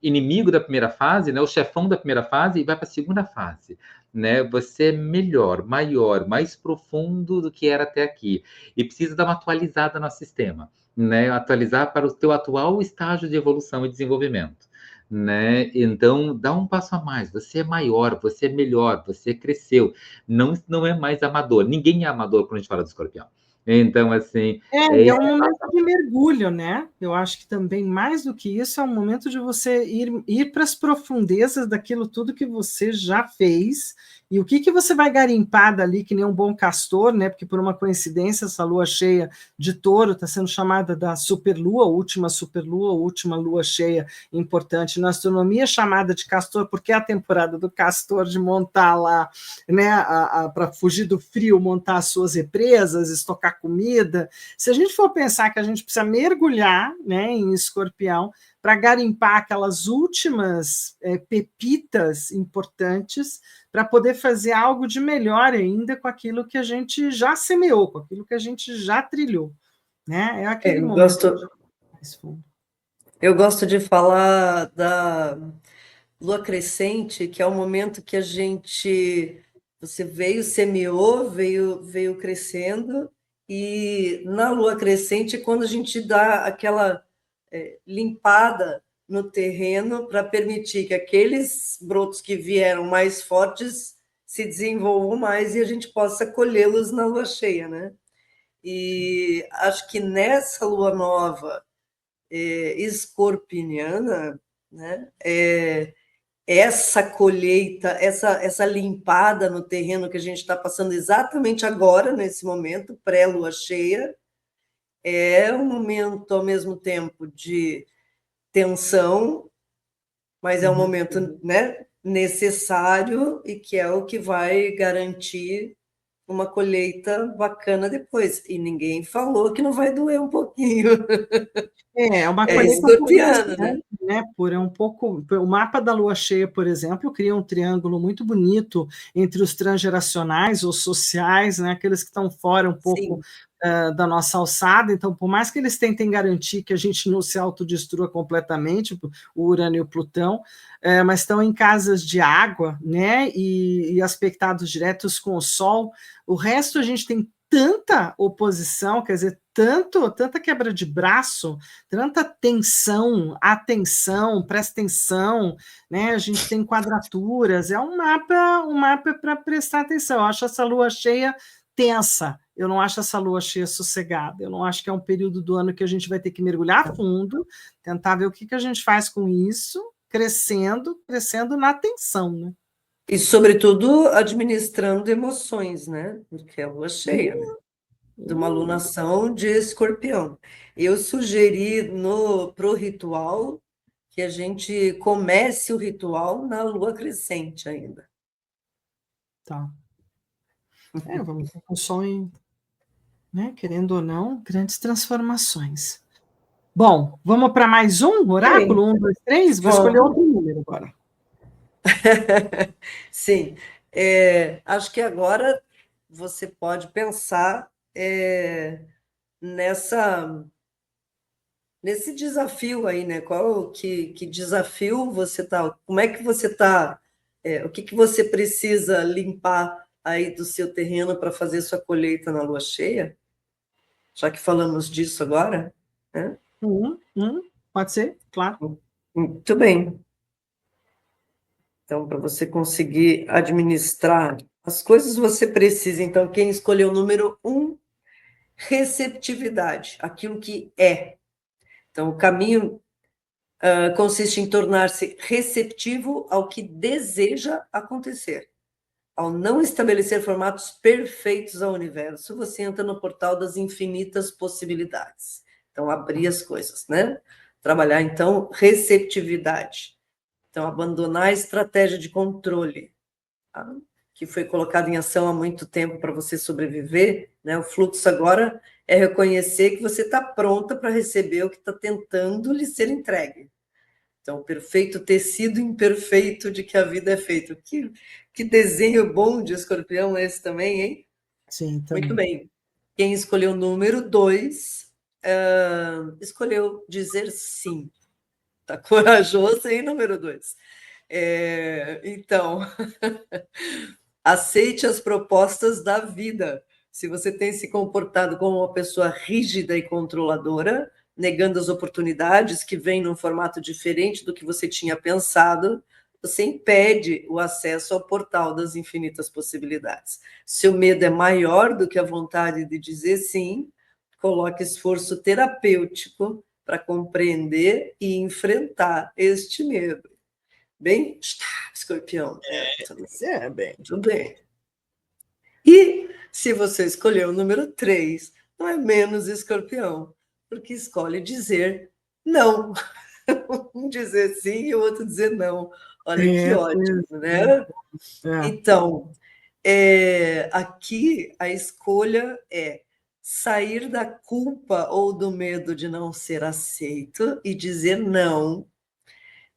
inimigo da primeira fase, né? O chefão da primeira fase e vai para a segunda fase. Né? Você é melhor, maior, mais profundo do que era até aqui. E precisa dar uma atualizada no sistema, né? Atualizar para o teu atual estágio de evolução e desenvolvimento. Né? Então, dá um passo a mais. Você é maior, você é melhor, você cresceu. Não é mais amador. Ninguém é amador quando a gente fala do escorpião. Então, assim. É um momento de mergulho, né? Eu acho que também, mais do que isso, é um momento de você ir para as profundezas daquilo tudo que você já fez. E o que você vai garimpar dali, que nem um bom castor, né? Porque, por uma coincidência, essa lua cheia de Touro está sendo chamada da superlua, última lua cheia importante na astronomia, chamada de castor, porque é a temporada do castor de montar lá, né? Para fugir do frio, montar as suas represas, estocar comida. Se a gente for pensar que a gente precisa mergulhar, né, em Escorpião para garimpar aquelas últimas pepitas importantes para poder fazer algo de melhor ainda com aquilo que a gente já semeou, com aquilo que a gente já trilhou, né? É aquele momento mais fundo. Eu gosto de falar da lua crescente, que é o momento que você veio, semeou, veio crescendo, e na lua crescente, quando a gente dá aquela limpada no terreno para permitir que aqueles brotos que vieram mais fortes se desenvolvam mais e a gente possa colhê-los na lua cheia, né? E acho que nessa lua nova escorpiniana, né, essa colheita, essa limpada no terreno que a gente está passando exatamente agora, nesse momento, pré-lua cheia, é um momento, ao mesmo tempo, de tensão, mas é um momento, né, necessário e que é o que vai garantir uma colheita bacana depois. E ninguém falou que não vai doer um pouquinho. É uma colheita um pouco escorpiana, né? Por um pouco, o mapa da lua cheia, por exemplo, cria um triângulo muito bonito entre os transgeracionais ou sociais, né? Aqueles que estão fora um pouco da nossa alçada. Então, por mais que eles tentem garantir que a gente não se autodestrua completamente, o Urano e o Plutão, mas estão em casas de água, né? E aspectados diretos com o Sol. O resto a gente tem tanta oposição, quer dizer, tanta quebra de braço, tanta tensão, atenção, presta atenção, né? A gente tem quadraturas, é um mapa para prestar atenção. Eu acho essa lua cheia tensa, eu não acho essa lua cheia sossegada, eu não acho que é um período do ano que a gente vai ter que mergulhar a fundo, tentar ver o que a gente faz com isso, crescendo na tensão, né? E, sobretudo, administrando emoções, né? Porque é a lua cheia, né? De uma alunação de escorpião. Eu sugeri para o ritual que a gente comece o ritual na lua crescente ainda. Tá. Vamos ter um sonho, né? Querendo ou não, grandes transformações. Bom, vamos para mais um oráculo? 1, 2, 3? Vou escolher outro número agora. Sim. Acho que agora você pode pensar nesse desafio aí, né? Que desafio você está? Como é que você está? O que você precisa limpar aí do seu terreno para fazer sua colheita na lua cheia? Já que falamos disso agora, né? Pode ser, claro. Muito bem. Então, para você conseguir administrar as coisas, você precisa. Então, quem escolheu o número 1, receptividade, aquilo que é. Então, o caminho consiste em tornar-se receptivo ao que deseja acontecer. Ao não estabelecer formatos perfeitos ao universo, você entra no portal das infinitas possibilidades. Então, abrir as coisas, né? Trabalhar, então, receptividade. Então, abandonar a estratégia de controle, tá? Que foi colocada em ação há muito tempo para você sobreviver, né? O fluxo agora é reconhecer que você está pronta para receber o que está tentando lhe ser entregue. Então, o perfeito tecido imperfeito de que a vida é feita. Que desenho bom de escorpião é esse também, hein? Sim, também. Muito bem. Quem escolheu o número 2, escolheu dizer sim. Tá corajoso, hein, número 2? Então, aceite as propostas da vida. Se você tem se comportado como uma pessoa rígida e controladora, negando as oportunidades que vêm num formato diferente do que você tinha pensado, você impede o acesso ao portal das infinitas possibilidades. Seu medo é maior do que a vontade de dizer sim, coloque esforço terapêutico para compreender e enfrentar este medo. Bem, escorpião. Bem, tudo bem. E se você escolheu o número 3, não é menos escorpião, porque escolhe dizer não. Um dizer sim e o outro dizer não. Olha que ótimo, né? Então, aqui a escolha é sair da culpa ou do medo de não ser aceito e dizer não.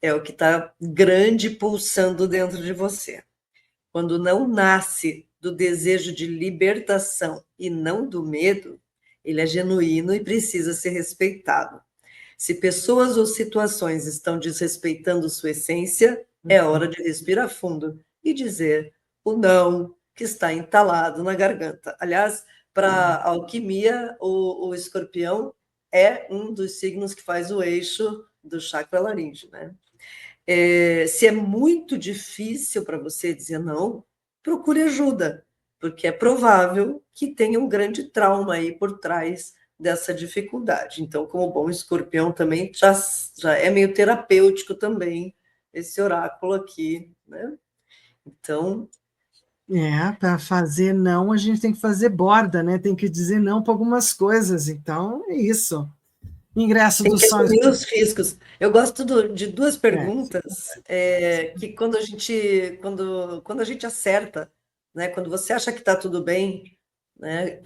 É o que está grande pulsando dentro de você. Quando não nasce do desejo de libertação e não do medo, ele é genuíno e precisa ser respeitado. Se pessoas ou situações estão desrespeitando sua essência, é hora de respirar fundo e dizer o não que está entalado na garganta. Aliás, para a alquimia, o escorpião é um dos signos que faz o eixo do chakra laríngeo, né? Se é muito difícil para você dizer não, procure ajuda, porque é provável que tenha um grande trauma aí por trás dessa dificuldade. Então, como bom escorpião também, já é meio terapêutico também esse oráculo aqui, né? Então... para fazer não, a gente tem que fazer borda, né? Tem que dizer não para algumas coisas. Então, é isso. Ingresso tem do que sonho. assumir os riscos. Eu gosto de duas perguntas que quando a gente acerta, né, quando você acha que está tudo bem, né,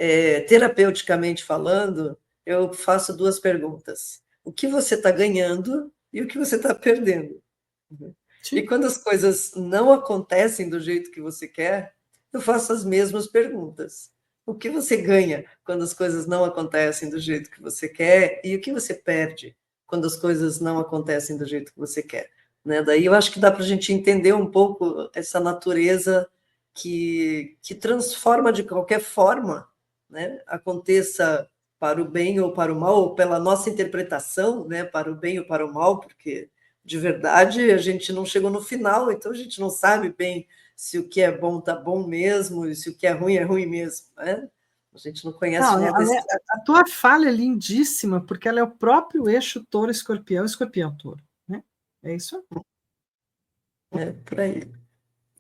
terapeuticamente falando, eu faço duas perguntas. O que você está ganhando e o que você está perdendo? E quando as coisas não acontecem do jeito que você quer, eu faço as mesmas perguntas. O que você ganha quando as coisas não acontecem do jeito que você quer e o que você perde quando as coisas não acontecem do jeito que você quer? Né? Daí eu acho que dá para a gente entender um pouco essa natureza que transforma de qualquer forma, né? Aconteça para o bem ou para o mal, ou pela nossa interpretação, né? Para o bem ou para o mal, porque de verdade a gente não chegou no final, então a gente não sabe bem se o que é bom está bom mesmo, e se o que é ruim mesmo. Né? A gente não conhece Não, nada. a tua fala é lindíssima, porque ela é o próprio eixo touro-escorpião, escorpião-touro. Né? É isso aí. É por aí.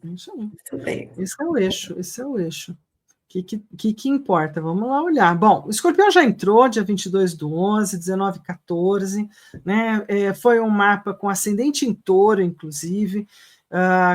É isso aí. Muito bem. Esse é o eixo, esse é o eixo. O que importa? Vamos lá olhar. Bom, o escorpião já entrou, dia 22/11, 19/14, né? Foi um mapa com ascendente em touro, inclusive,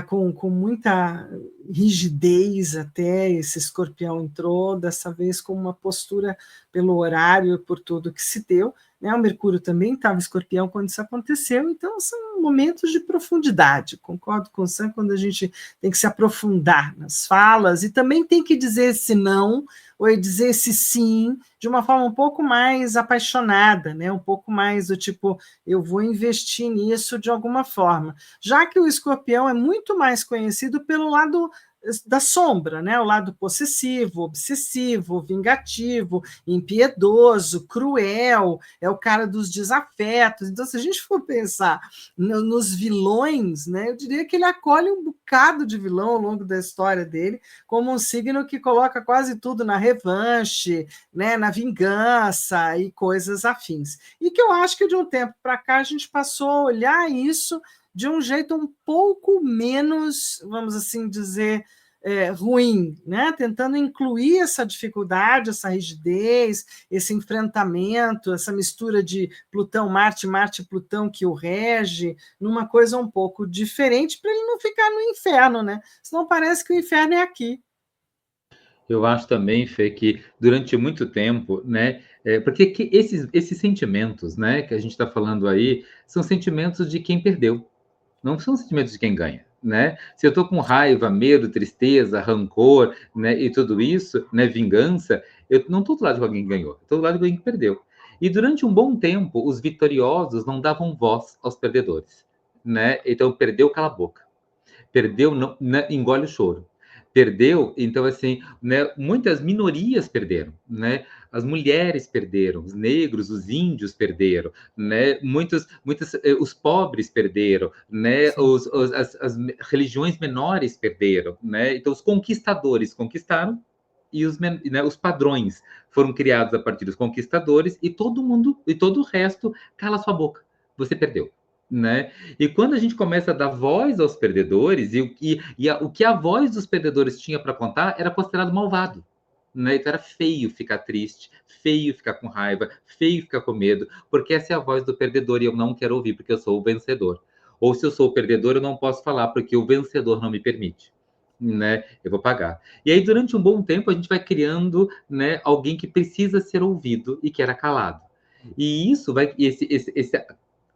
com muita rigidez até, esse escorpião entrou, dessa vez com uma postura pelo horário, por tudo que se deu, né? O Mercúrio também estava escorpião quando isso aconteceu, então são momentos de profundidade, concordo com o Sam, quando a gente tem que se aprofundar nas falas, e também tem que dizer esse não, ou dizer esse sim, de uma forma um pouco mais apaixonada, né? Um pouco mais do tipo, eu vou investir nisso de alguma forma. Já que o escorpião é muito mais conhecido pelo lado da sombra, né? O lado possessivo, obsessivo, vingativo, impiedoso, cruel, é o cara dos desafetos. Então, se a gente for pensar nos vilões, né, eu diria que ele acolhe um bocado de vilão ao longo da história dele, como um signo que coloca quase tudo na revanche, né, na vingança e coisas afins. E que eu acho que de um tempo para cá a gente passou a olhar isso de um jeito um pouco menos, vamos assim dizer, ruim, né? Tentando incluir essa dificuldade, essa rigidez, esse enfrentamento, essa mistura de Plutão-Marte, Marte-Plutão que o rege, numa coisa um pouco diferente, para ele não ficar no inferno, né? Senão parece que o inferno é aqui. Eu acho também, Fê, que durante muito tempo, né, porque esses sentimentos, né, que a gente está falando aí, são sentimentos de quem perdeu, não são sentimentos de quem ganha, né? Se eu estou com raiva, medo, tristeza, rancor, né, e tudo isso, né, vingança, eu não estou do lado de alguém que ganhou, estou do lado de alguém que perdeu. E durante um bom tempo, os vitoriosos não davam voz aos perdedores, né? Então, perdeu, cala a boca. Perdeu, não, né, engole o choro. Perdeu, então, assim, né, muitas minorias perderam, né? As mulheres perderam, os negros, os índios perderam, né? Os pobres perderam, né? As religiões menores perderam, né? Então, os conquistadores conquistaram e os padrões foram criados a partir dos conquistadores e todo mundo, e todo o resto, cala sua boca, você perdeu. Né? E quando a gente começa a dar voz aos perdedores, o que a voz dos perdedores tinha para contar era considerado malvado. Né? Então era feio ficar triste, feio ficar com raiva, feio ficar com medo, porque essa é a voz do perdedor e eu não quero ouvir porque eu sou o vencedor. Ou se eu sou o perdedor, eu não posso falar porque o vencedor não me permite. Né? Eu vou pagar. E aí, durante um bom tempo, a gente vai criando, né, alguém que precisa ser ouvido e que era calado. E isso vai,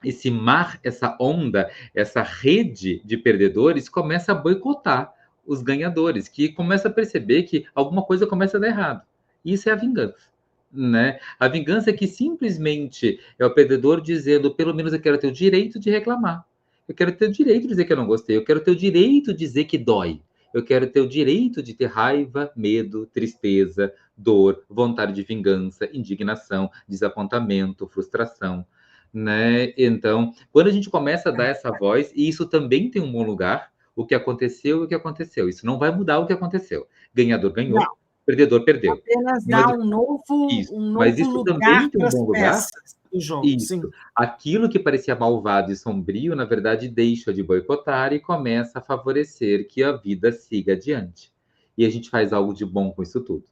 esse mar, essa onda, essa rede de perdedores começa a boicotar os ganhadores, que começa a perceber que alguma coisa começa a dar errado. Isso é a vingança. Né? A vingança é que simplesmente é o perdedor dizendo, pelo menos eu quero ter o direito de reclamar. Eu quero ter o direito de dizer que eu não gostei. Eu quero ter o direito de dizer que dói. Eu quero ter o direito de ter raiva, medo, tristeza, dor, vontade de vingança, indignação, desapontamento, frustração. Né? Então, quando a gente começa a dar essa voz, e isso também tem um bom lugar, o que aconteceu, o que aconteceu. Isso não vai mudar o que aconteceu. Ganhador ganhou, Não, perdedor perdeu. apenas Mas, dá um isso, mas novo isso lugar também tem para um as bom lugar. peças do jogo, Isso. sim. Aquilo que parecia malvado e sombrio, na verdade, deixa de boicotar e começa a favorecer que a vida siga adiante. E a gente faz algo de bom com isso tudo.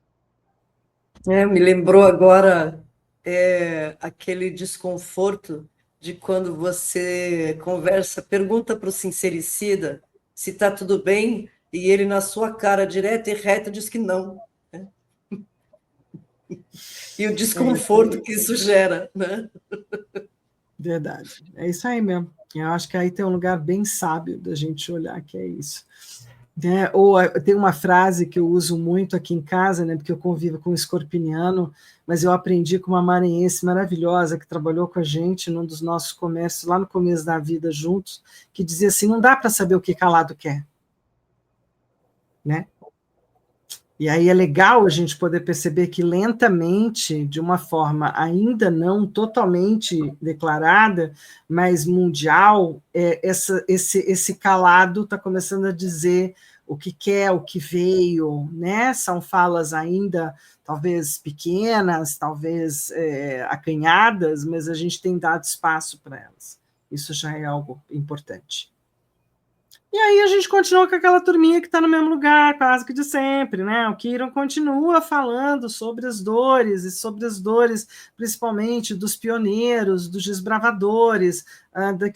Me lembrou agora aquele desconforto de quando você conversa, pergunta para o sincericida se está tudo bem, e ele, na sua cara, direta e reta, diz que não. Né? E o desconforto que isso gera. Né? Verdade. É isso aí mesmo. Eu acho que aí tem um lugar bem sábio da gente olhar, que é isso. Né? Ou tem uma frase que eu uso muito aqui em casa, né, porque eu convivo com um escorpiniano, mas eu aprendi com uma maranhense maravilhosa que trabalhou com a gente num dos nossos comércios lá no começo da vida juntos, que dizia assim, não dá para saber o que calado quer. Né? E aí é legal a gente poder perceber que lentamente, de uma forma ainda não totalmente declarada, mas mundial, esse calado está começando a dizer o que quer, o que veio, né? São falas ainda talvez pequenas, talvez acanhadas, mas a gente tem dado espaço para elas. Isso já é algo importante. E aí a gente continua com aquela turminha que está no mesmo lugar, quase que de sempre, né? O Kiron continua falando sobre as dores, e sobre as dores principalmente dos pioneiros, dos desbravadores,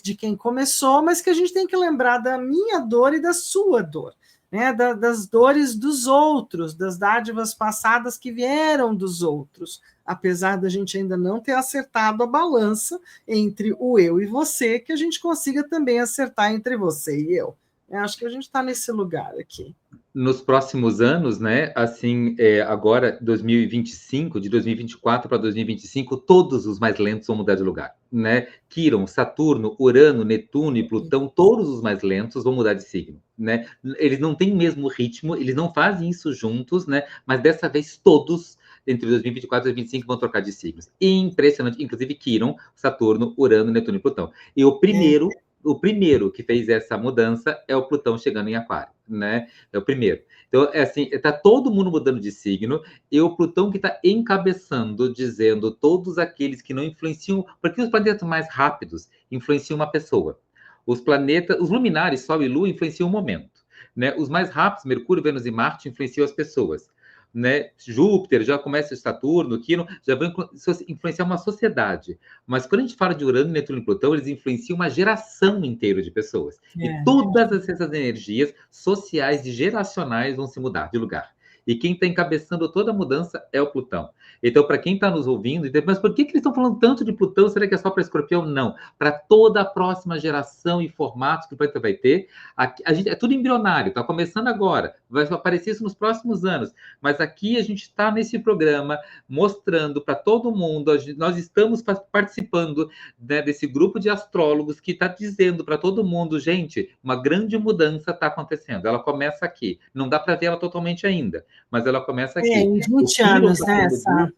de quem começou, mas que a gente tem que lembrar da minha dor e da sua dor, né? Das dores dos outros, das dádivas passadas que vieram dos outros, apesar da gente ainda não ter acertado a balança entre o eu e você, que a gente consiga também acertar entre você e eu. Eu acho que a gente está nesse lugar aqui. Nos próximos anos, né? Assim, agora 2025, de 2024 para 2025, todos os mais lentos vão mudar de lugar, né? Quirón, Saturno, Urano, Netuno e Plutão, todos os mais lentos vão mudar de signo, né? Eles não têm o mesmo ritmo, eles não fazem isso juntos, né? Mas dessa vez todos entre 2024 e 2025 vão trocar de signos. Impressionante, inclusive Quirón, Saturno, Urano, Netuno e Plutão. E o primeiro que fez essa mudança é o Plutão chegando em Aquário, né? É o primeiro. Então, assim, está todo mundo mudando de signo, e o Plutão que está encabeçando, dizendo todos aqueles que não influenciam, porque os planetas mais rápidos influenciam uma pessoa. Os luminares, Sol e Lua, influenciam o momento. Né? Os mais rápidos, Mercúrio, Vênus e Marte, influenciam as pessoas. Né? Júpiter já começa Saturno, Quirón, já vão influenciar uma sociedade. Mas quando a gente fala de Urano, Netuno e Plutão, eles influenciam uma geração inteira de pessoas. E todas essas energias sociais e geracionais vão se mudar de lugar. E quem está encabeçando toda a mudança é o Plutão. Então, para quem está nos ouvindo, mas por que eles estão falando tanto de Plutão? Será que é só para Escorpião? Não. Para toda a próxima geração e formatos que o planeta vai ter, a gente, é tudo embrionário, está começando agora, vai aparecer isso nos próximos anos. Mas aqui a gente está nesse programa mostrando para todo mundo, nós estamos participando, né, desse grupo de astrólogos que está dizendo para todo mundo, gente, uma grande mudança está acontecendo. Ela começa aqui. Não dá para ver ela totalmente ainda, mas ela começa aqui. Em 20 anos, né?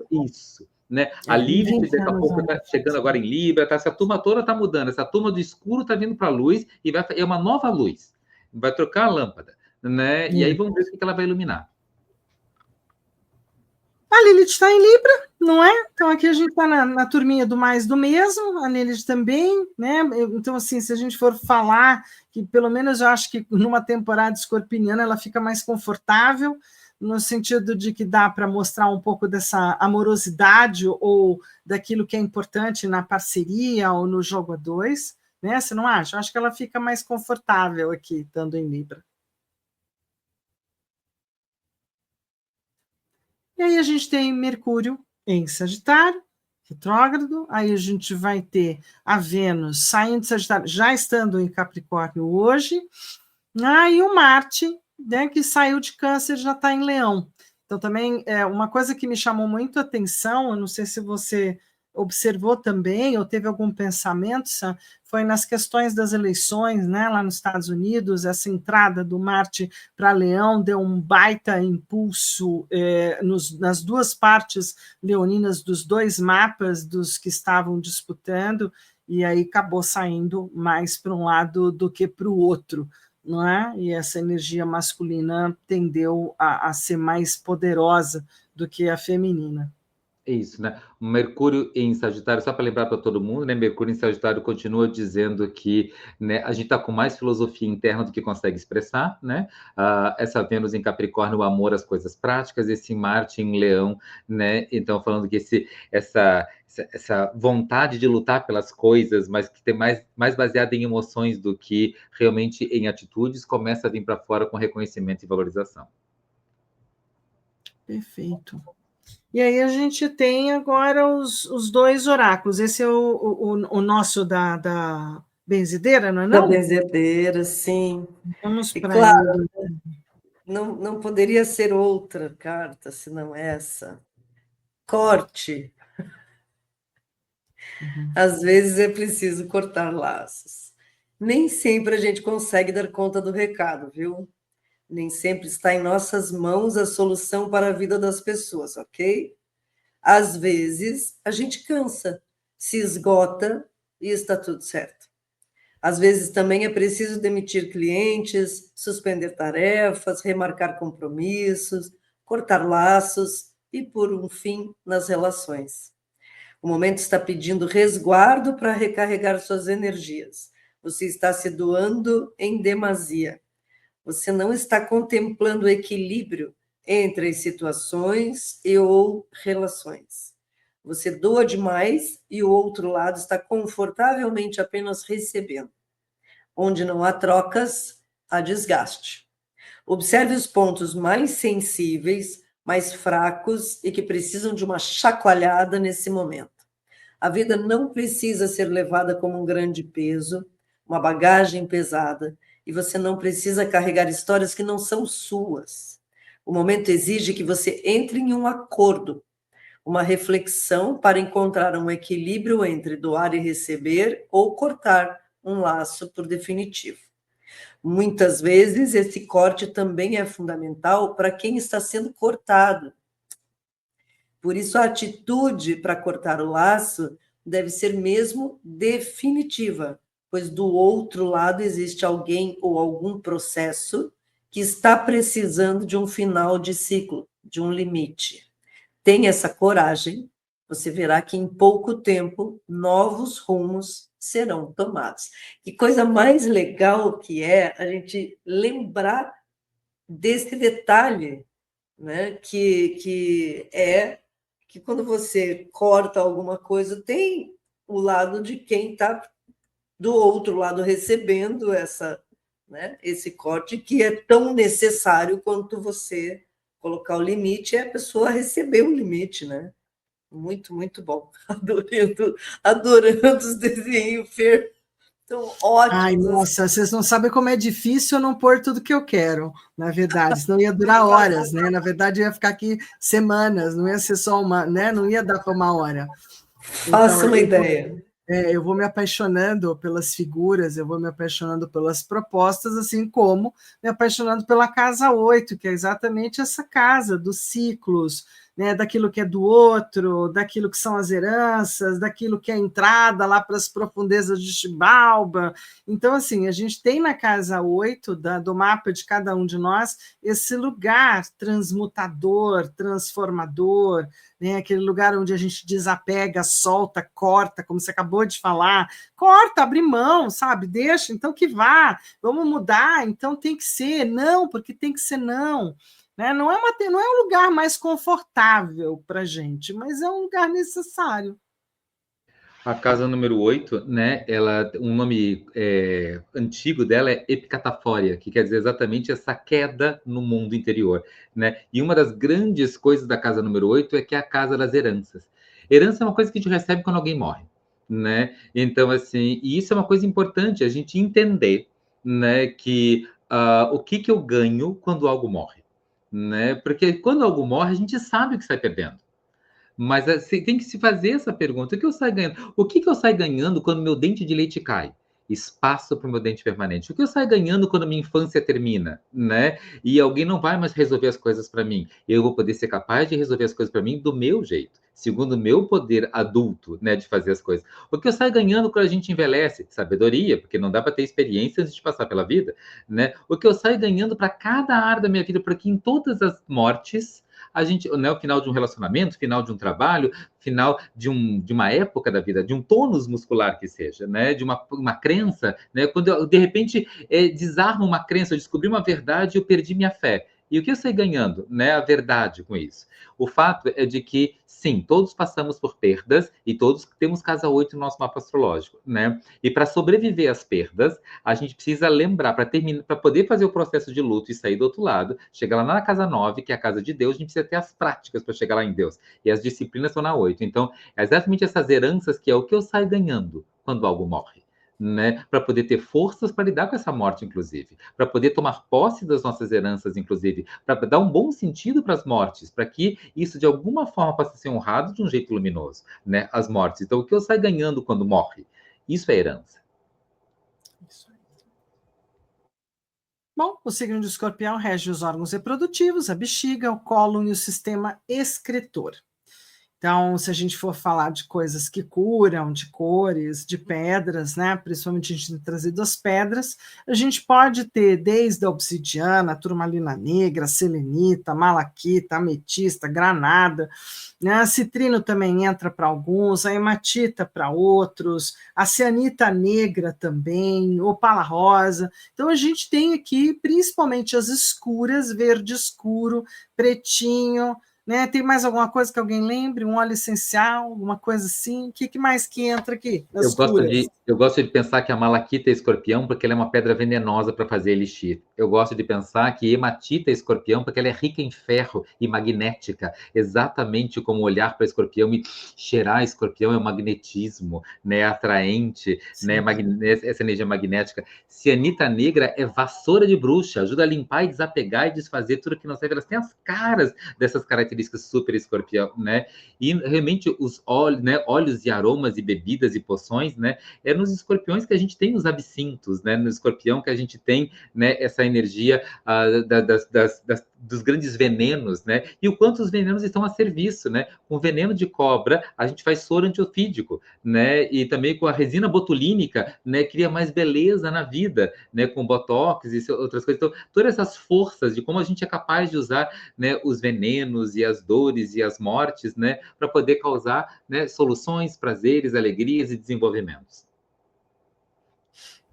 Isso. Né? A Lilith, daqui a pouco, está chegando agora em Libra, tá? Essa turma toda está mudando, essa turma do escuro está vindo para a luz, e é uma nova luz. Vai trocar a lâmpada. Né? E aí vamos ver o que ela vai iluminar. A Lilith está em Libra, não é? Então aqui a gente está na turminha do mais do mesmo, a Lilith também, né? Então, assim, se a gente for falar, que pelo menos eu acho que numa temporada escorpiniana ela fica mais confortável, no sentido de que dá para mostrar um pouco dessa amorosidade ou daquilo que é importante na parceria ou no jogo a dois, né? Você não acha? Eu acho que ela fica mais confortável aqui, estando em Libra. E aí a gente tem Mercúrio em Sagitário, retrógrado, aí a gente vai ter a Vênus saindo de Sagitário, já estando em Capricórnio hoje, e o Marte, né, que saiu de Câncer, já está em Leão. Então também é uma coisa que me chamou muito a atenção, eu não sei se você observou também, ou teve algum pensamento, foi nas questões das eleições, né, lá nos Estados Unidos, essa entrada do Marte para Leão deu um baita impulso nas duas partes leoninas dos dois mapas dos que estavam disputando, e aí acabou saindo mais para um lado do que para o outro, não é? E essa energia masculina tendeu a ser mais poderosa do que a feminina. Isso, né? Mercúrio em Sagitário, só para lembrar para todo mundo, né? Mercúrio em Sagitário continua dizendo que, né, a gente está com mais filosofia interna do que consegue expressar, né? Essa Vênus em Capricórnio, o amor às coisas práticas, esse Marte em Leão, né? Então, falando que essa vontade de lutar pelas coisas, mas que tem mais baseada em emoções do que realmente em atitudes, começa a vir para fora com reconhecimento e valorização. Perfeito. E aí a gente tem agora os dois oráculos. Esse é o nosso da benzedeira, não é não? Da benzedeira, sim. Vamos para claro, não poderia ser outra carta, senão essa. Corte. Às vezes é preciso cortar laços. Nem sempre a gente consegue dar conta do recado, viu? Nem sempre está em nossas mãos a solução para a vida das pessoas, ok? Às vezes, a gente cansa, se esgota e está tudo certo. Às vezes também é preciso demitir clientes, suspender tarefas, remarcar compromissos, cortar laços e pôr um fim nas relações. O momento está pedindo resguardo para recarregar suas energias. Você está se doando em demasia. Você não está contemplando o equilíbrio entre as situações e ou relações. Você doa demais e o outro lado está confortavelmente apenas recebendo. Onde não há trocas, há desgaste. Observe os pontos mais sensíveis, mais fracos e que precisam de uma chacoalhada nesse momento. A vida não precisa ser levada como um grande peso, uma bagagem pesada, e você não precisa carregar histórias que não são suas. O momento exige que você entre em um acordo, uma reflexão para encontrar um equilíbrio entre doar e receber ou cortar um laço por definitivo. Muitas vezes, esse corte também é fundamental para quem está sendo cortado. Por isso, a atitude para cortar o laço deve ser mesmo definitiva, pois do outro lado existe alguém ou algum processo que está precisando de um final de ciclo, de um limite. Tenha essa coragem, você verá que em pouco tempo novos rumos serão tomados. Que coisa mais legal que é a gente lembrar desse detalhe, né? Que é que quando você corta alguma coisa, tem o lado de quem está do outro lado recebendo esse corte, que é tão necessário quanto você colocar o limite é a pessoa receber o limite, né? Muito, muito bom. Adorando os desenhos, Fer. Então, Ai, ótimos. nossa, vocês não sabem como é difícil eu não pôr tudo que eu quero, na verdade, senão ia durar horas, né? Na verdade, eu ia ficar aqui semanas, não ia ser só uma, né? Não ia dar para uma hora. Faça uma ideia. Eu vou me apaixonando pelas figuras, eu vou me apaixonando pelas propostas, assim como me apaixonando pela casa 8, que é exatamente essa casa dos ciclos, né, daquilo que é do outro, daquilo que são as heranças, daquilo que é a entrada lá para as profundezas de Xibalba. Então, assim, a gente tem na casa 8 do mapa de cada um de nós esse lugar transmutador, transformador, né, aquele lugar onde a gente desapega, solta, corta, como você acabou de falar, corta, abre mão, sabe? Deixa, então que vá, vamos mudar, então tem que ser, não, porque tem que ser não. Né? Não é um lugar mais confortável para a gente, mas é um lugar necessário. A casa número 8, né? Um nome antigo dela é epicatafória, que quer dizer exatamente essa queda no mundo interior, né? E uma das grandes coisas da casa número 8 é que é a casa das heranças. Herança é uma coisa que a gente recebe quando alguém morre, né? Então, assim, e isso é uma coisa importante, a gente entender, né, que o que eu ganho quando algo morre, né? Porque quando algo morre, a gente sabe o que sai perdendo. Mas você tem que se fazer essa pergunta: o que eu saio ganhando? O que eu saio ganhando quando meu dente de leite cai? Espaço para o meu dente permanente. O que eu saio ganhando quando minha infância termina, né? E alguém não vai mais resolver as coisas para mim. Eu vou poder ser capaz de resolver as coisas para mim do meu jeito, segundo o meu poder adulto, né, de fazer as coisas. O que eu saio ganhando quando a gente envelhece? Sabedoria, porque não dá para ter experiência antes de passar pela vida, né? O que eu saio ganhando para cada área da minha vida, porque em todas as mortes a gente, né, o final de um relacionamento, final de um trabalho, final de uma época da vida, de um tônus muscular que seja, né, de uma crença, né, quando eu, de repente, desarmo uma crença, eu descobri uma verdade e eu perdi minha fé. E o que eu saí ganhando, né, a verdade com isso? O fato é de que, sim, todos passamos por perdas e todos temos casa 8 no nosso mapa astrológico, né? E para sobreviver às perdas, a gente precisa lembrar, para poder fazer o processo de luto e sair do outro lado, chegar lá na casa 9, que é a casa de Deus, a gente precisa ter as práticas para chegar lá em Deus. E as disciplinas estão na 8. Então, é exatamente essas heranças que é o que eu saio ganhando quando algo morre. Né, para poder ter forças para lidar com essa morte, inclusive, para poder tomar posse das nossas heranças, inclusive, para dar um bom sentido para as mortes, para que isso de alguma forma possa ser honrado de um jeito luminoso, né, as mortes. Então, o que eu saio ganhando quando morre? Isso é herança. Bom, o signo de Escorpião rege os órgãos reprodutivos, a bexiga, o cólon e o sistema excretor. Então, se a gente for falar de coisas que curam, de cores, de pedras, né? Principalmente a gente tem trazido as pedras, a gente pode ter desde a obsidiana, a turmalina negra, a selenita, a malaquita, a ametista, granada, né? A citrino também entra para alguns, a hematita para outros, a cianita negra também, opala rosa. Então, a gente tem aqui principalmente as escuras, verde escuro, pretinho, né? Tem mais alguma coisa que alguém lembre? Um óleo essencial, alguma coisa assim? O que mais que entra aqui nas curas? Eu gosto de pensar que a malaquita é escorpião porque ela é uma pedra venenosa para fazer elixir. Eu gosto de pensar que hematita é escorpião porque ela é rica em ferro e magnética, exatamente como olhar para escorpião e cheirar escorpião é um magnetismo, né, atraente, né, essa energia magnética. Cianita negra é vassoura de bruxa, ajuda a limpar e desapegar e desfazer tudo que não serve. Elas têm as caras dessas características super escorpião, né? E realmente os óleos, né, óleos e aromas e bebidas e poções, né, é nos escorpiões que a gente tem os absintos, né, no escorpião que a gente tem, né, essa energia dos grandes venenos, né, e o quanto os venenos estão a serviço, né, com veneno de cobra a gente faz soro antiofídico, né, e também com a resina botulínica, né, cria mais beleza na vida, né, com botox e outras coisas. Então, todas essas forças de como a gente é capaz de usar, né, os venenos e as dores e as mortes, né, para poder causar, né, soluções, prazeres, alegrias e desenvolvimentos.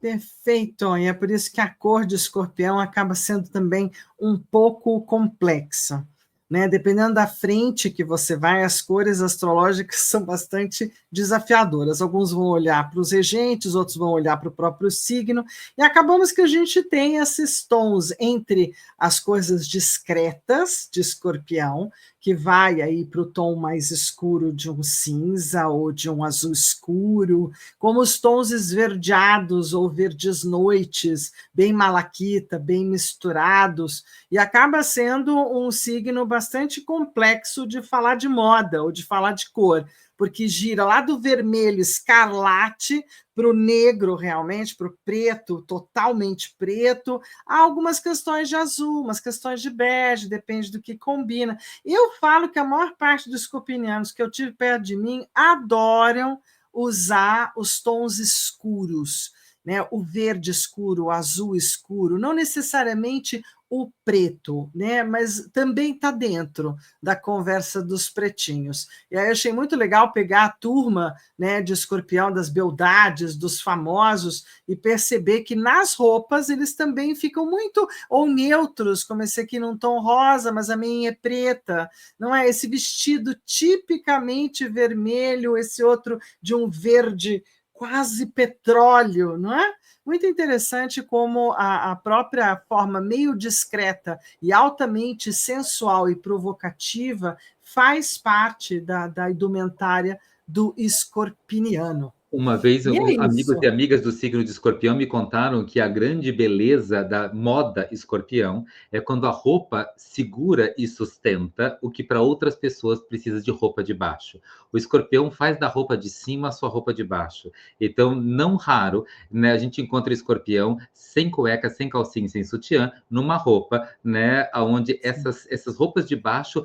Perfeito, e é por isso que a cor de escorpião acaba sendo também um pouco complexa, né? Dependendo da frente que você vai, as cores astrológicas são bastante desafiadoras. Alguns vão olhar para os regentes, outros vão olhar para o próprio signo, e acabamos que a gente tem esses tons entre as coisas discretas de Escorpião, que vai aí para o tom mais escuro de um cinza ou de um azul escuro, como os tons esverdeados ou verdes noites, bem malaquita, bem misturados, e acaba sendo um signo bastante complexo de falar de moda ou de falar de cor, porque gira lá do vermelho escarlate para o negro realmente, para o preto, totalmente preto, há algumas questões de azul, umas questões de bege, depende do que combina. Eu falo que a maior parte dos escorpianos que eu tive perto de mim adoram usar os tons escuros, né? O verde escuro, o azul escuro, não necessariamente o preto, né? Mas também está dentro da conversa dos pretinhos. E aí eu achei muito legal pegar a turma, né, de Escorpião, das beldades, dos famosos, e perceber que nas roupas eles também ficam muito ou neutros, como esse aqui num tom rosa, mas a minha é preta, não é? Esse vestido tipicamente vermelho, esse outro de um verde quase petróleo, não é? Muito interessante como a própria forma meio discreta e altamente sensual e provocativa faz parte da indumentária do escorpiniano. Uma vez, E é amigos e isso. amigas do signo de Escorpião me contaram que a grande beleza da moda Escorpião é quando a roupa segura e sustenta o que para outras pessoas precisa de roupa de baixo. O Escorpião faz da roupa de cima a sua roupa de baixo. Então, não raro, né, a gente encontra Escorpião sem cueca, sem calcinha, sem sutiã, numa roupa, né, onde essas roupas de baixo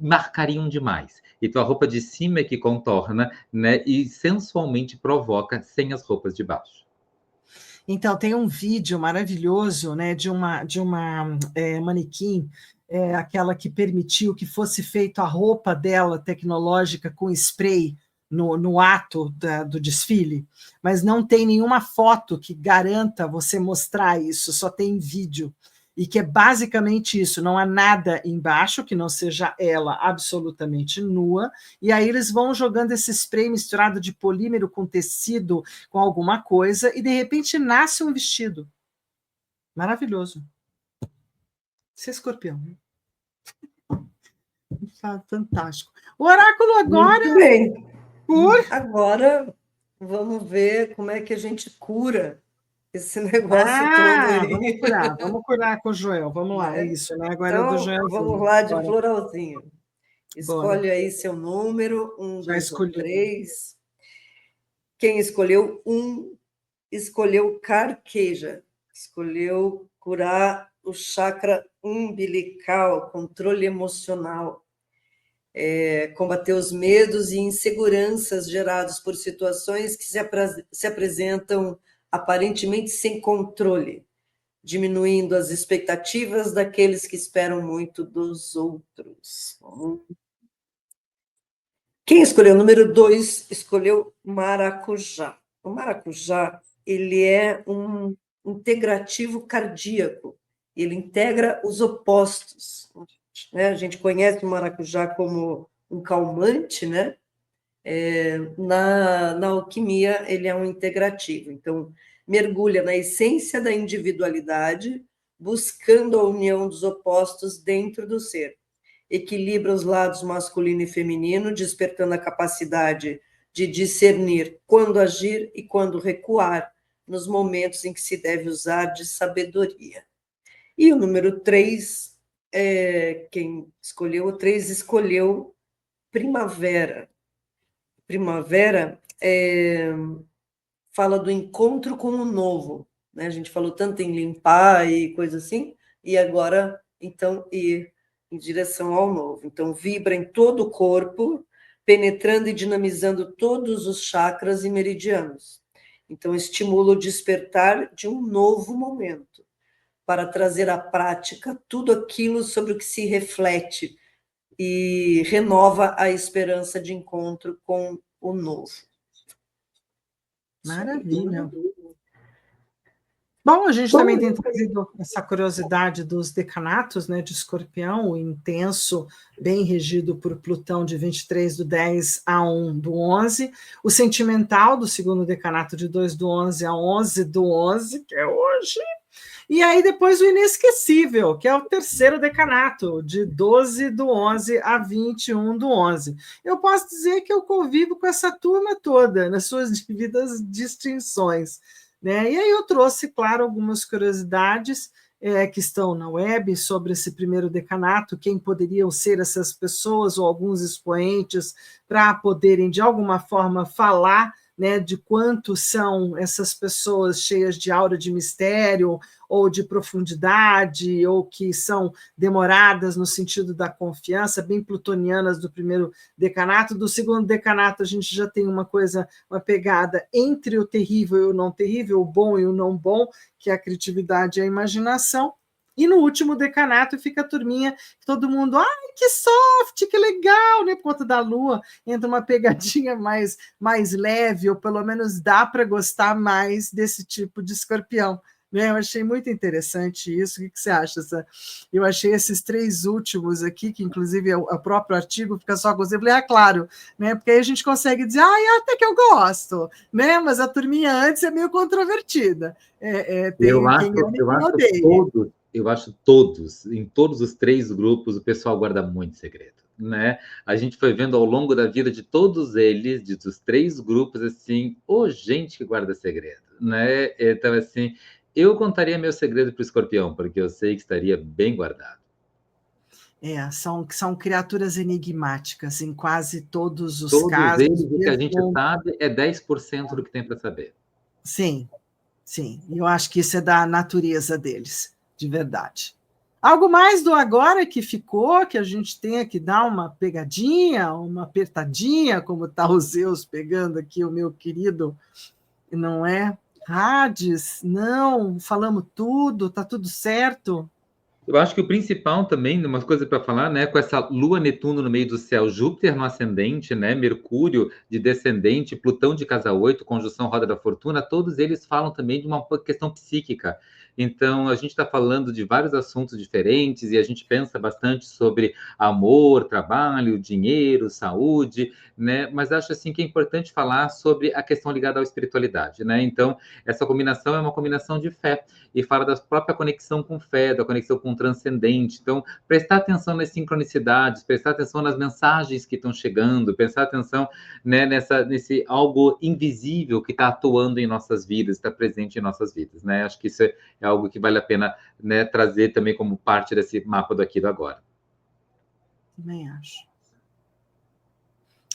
marcariam demais. Então a roupa de cima é que contorna, né, e sensualmente provoca sem as roupas de baixo. Então, tem um vídeo maravilhoso, né, de uma manequim, aquela que permitiu que fosse feita a roupa dela tecnológica com spray no ato do desfile, mas não tem nenhuma foto que garanta você mostrar isso, só tem vídeo. E que é basicamente isso, não há nada embaixo que não seja ela absolutamente nua, e aí eles vão jogando esse spray misturado de polímero com tecido, com alguma coisa, e de repente nasce um vestido. Maravilhoso. Isso é Escorpião. Fantástico. O oráculo agora, Muito bem. por... Agora, vamos ver como é que a gente cura esse negócio todo aí. Vamos curar com o Joel, vamos lá, é Né? isso, né? Agora é do Então, vamos Joelzinho. lá de Bora, floralzinho. bora. Escolhe aí seu número, 1, Já 2 ou escolhi. 3. Quem escolheu 1, escolheu carqueja, escolheu curar o chakra umbilical, controle emocional, combater os medos e inseguranças gerados por situações que se apresentam aparentemente sem controle, diminuindo as expectativas daqueles que esperam muito dos outros. Quem escolheu o número 2 escolheu maracujá. O maracujá, ele é um integrativo cardíaco, ele integra os opostos, né? A gente conhece o maracujá como um calmante, né? Na alquimia, ele é um integrativo. Então, mergulha na essência da individualidade, buscando a união dos opostos dentro do ser. Equilibra os lados masculino e feminino, despertando a capacidade de discernir quando agir e quando recuar, nos momentos em que se deve usar de sabedoria. E o número 3, quem escolheu o 3 escolheu primavera. Primavera fala do encontro com o novo, né? A gente falou tanto em limpar e coisa assim, e agora, então, ir em direção ao novo. Então, vibra em todo o corpo, penetrando e dinamizando todos os chakras e meridianos. Então, estimula o despertar de um novo momento, para trazer à prática tudo aquilo sobre o que se reflete e renova a esperança de encontro com o novo. Maravilha. Bom, a gente também tem trazido essa curiosidade dos decanatos, né, de Escorpião, o intenso, bem regido por Plutão, de 23/10 a 1/11, o sentimental, do segundo decanato, de 2/11 a 11/11, que é hoje, e aí depois o inesquecível, que é o terceiro decanato, de 12/11 a 21/11. Eu posso dizer que eu convivo com essa turma toda, nas suas devidas distinções, né? E aí eu trouxe, claro, algumas curiosidades que estão na web sobre esse primeiro decanato, quem poderiam ser essas pessoas ou alguns expoentes para poderem, de alguma forma, falar, né, de quanto são essas pessoas cheias de aura de mistério ou de profundidade, ou que são demoradas no sentido da confiança, bem plutonianas do primeiro decanato. Do segundo decanato, a gente já tem uma coisa, uma pegada entre o terrível e o não terrível, o bom e o não bom, que é a criatividade e a imaginação. E no último decanato fica a turminha, todo mundo, ai, que soft, que legal, né? Por conta da Lua, entra uma pegadinha mais leve, ou pelo menos dá para gostar mais desse tipo de escorpião. Né? Eu achei muito interessante isso. O que você acha? Eu achei esses três últimos aqui, que inclusive é o próprio artigo fica só com você. Eu falei, claro, né? Porque aí a gente consegue dizer, até que eu gosto, né? Mas a turminha antes é meio controvertida. Tem quem ama e quem odeia. Eu acho todos, em todos os três grupos, o pessoal guarda muito segredo, né? A gente foi vendo ao longo da vida de todos eles, dos três grupos, assim, gente que guarda segredo, né? Então, assim, eu contaria meu segredo para o escorpião, porque eu sei que estaria bem guardado. São criaturas enigmáticas em quase todos os Todos casos. eles, o que a gente sabe é 10% do que tem para saber. Sim, sim. E eu acho que isso é da natureza deles, de verdade. Algo mais do agora que ficou, que a gente tenha que dar uma pegadinha, uma apertadinha, como está o Zeus pegando aqui o meu querido, não é? Hades, não, falamos tudo, está tudo certo. Eu acho que o principal também, uma coisa para falar, né, com essa Lua Netuno no meio do céu, Júpiter no ascendente, né, Mercúrio de descendente, Plutão de casa 8, conjunção Roda da Fortuna, todos eles falam também de uma questão psíquica. Então, a gente está falando de vários assuntos diferentes e a gente pensa bastante sobre amor, trabalho, dinheiro, saúde, né? Mas acho assim que é importante falar sobre a questão ligada à espiritualidade, né? Então, essa combinação é uma combinação de fé e fala da própria conexão com fé, da conexão com o transcendente. Então, prestar atenção nas sincronicidades, prestar atenção nas mensagens que estão chegando, prestar atenção, né, nesse algo invisível que está atuando em nossas vidas, está presente em nossas vidas, né? Acho que isso é algo que vale a pena, né, trazer também como parte desse mapa do aqui e do agora. Também acho.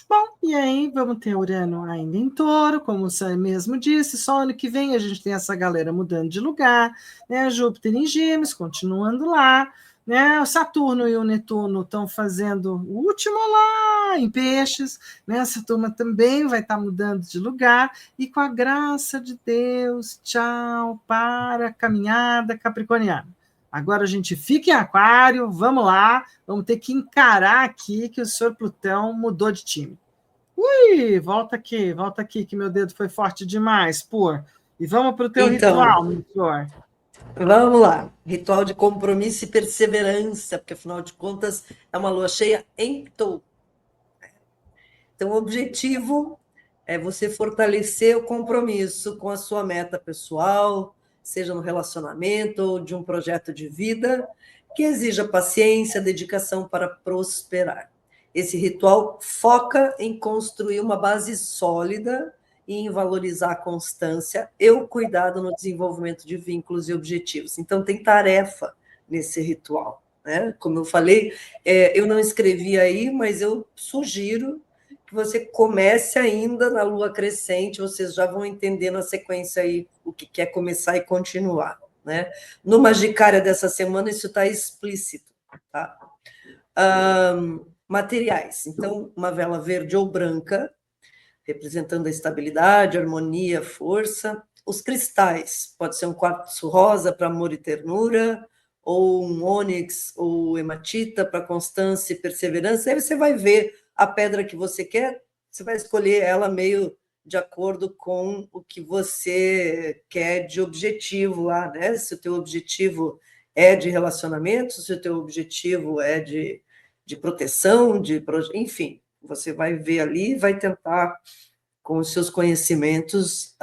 Bom, e aí vamos ter Urano ainda em Touro, como você mesmo disse, só ano que vem a gente tem essa galera mudando de lugar, né? Júpiter em Gêmeos, continuando lá, né? O Saturno e o Netuno estão fazendo o último lá em Peixes, né? Essa turma também vai estar mudando de lugar, e com a graça de Deus, tchau para a caminhada capricorniana. Agora a gente fica em Aquário, vamos lá, vamos ter que encarar aqui que o senhor Plutão mudou de time. Ui, volta aqui, que meu dedo foi forte demais, pô. E vamos para o teu ritual, meu senhor. Vamos lá. Ritual de compromisso e perseverança, porque, afinal de contas, é uma lua cheia em Touro. Então, o objetivo é você fortalecer o compromisso com a sua meta pessoal, seja no relacionamento ou de um projeto de vida, que exija paciência, dedicação para prosperar. Esse ritual foca em construir uma base sólida e em valorizar a constância e o cuidado no desenvolvimento de vínculos e objetivos. Então, tem tarefa nesse ritual, né? Como eu falei, eu não escrevi aí, mas eu sugiro que você comece ainda na lua crescente, vocês já vão entender na sequência aí o que quer começar e continuar, né? No Magicária dessa semana, isso está explícito, tá? Materiais. Então, uma vela verde ou branca, representando a estabilidade, harmonia, força. Os cristais, pode ser um quartzo rosa para amor e ternura, ou um ônix ou hematita para constância e perseverança. Aí você vai ver a pedra que você quer, você vai escolher ela meio de acordo com o que você quer de objetivo lá, né? Se o teu objetivo é de relacionamento, se o teu objetivo é de proteção, enfim, você vai ver ali, vai tentar, com os seus conhecimentos,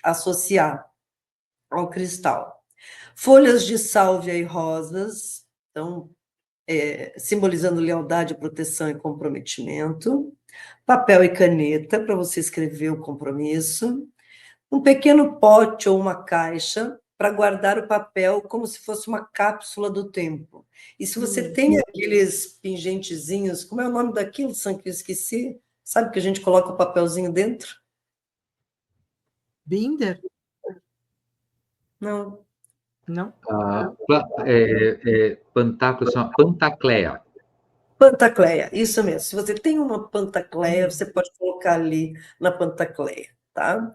associar ao cristal. Folhas de sálvia e rosas, então, simbolizando lealdade, proteção e comprometimento. Papel e caneta para você escrever o compromisso. Um pequeno pote ou uma caixa para guardar o papel como se fosse uma cápsula do tempo. E se você tem aqueles pingentezinhos, como é o nome daquilo, Sam, que eu esqueci? Sabe que a gente coloca o papelzinho dentro? Binder? Não. Não? Pantáculo chama Pantacleia. Pantacleia, isso mesmo. Se você tem uma pantacleia, você pode colocar ali na pantacleia, tá?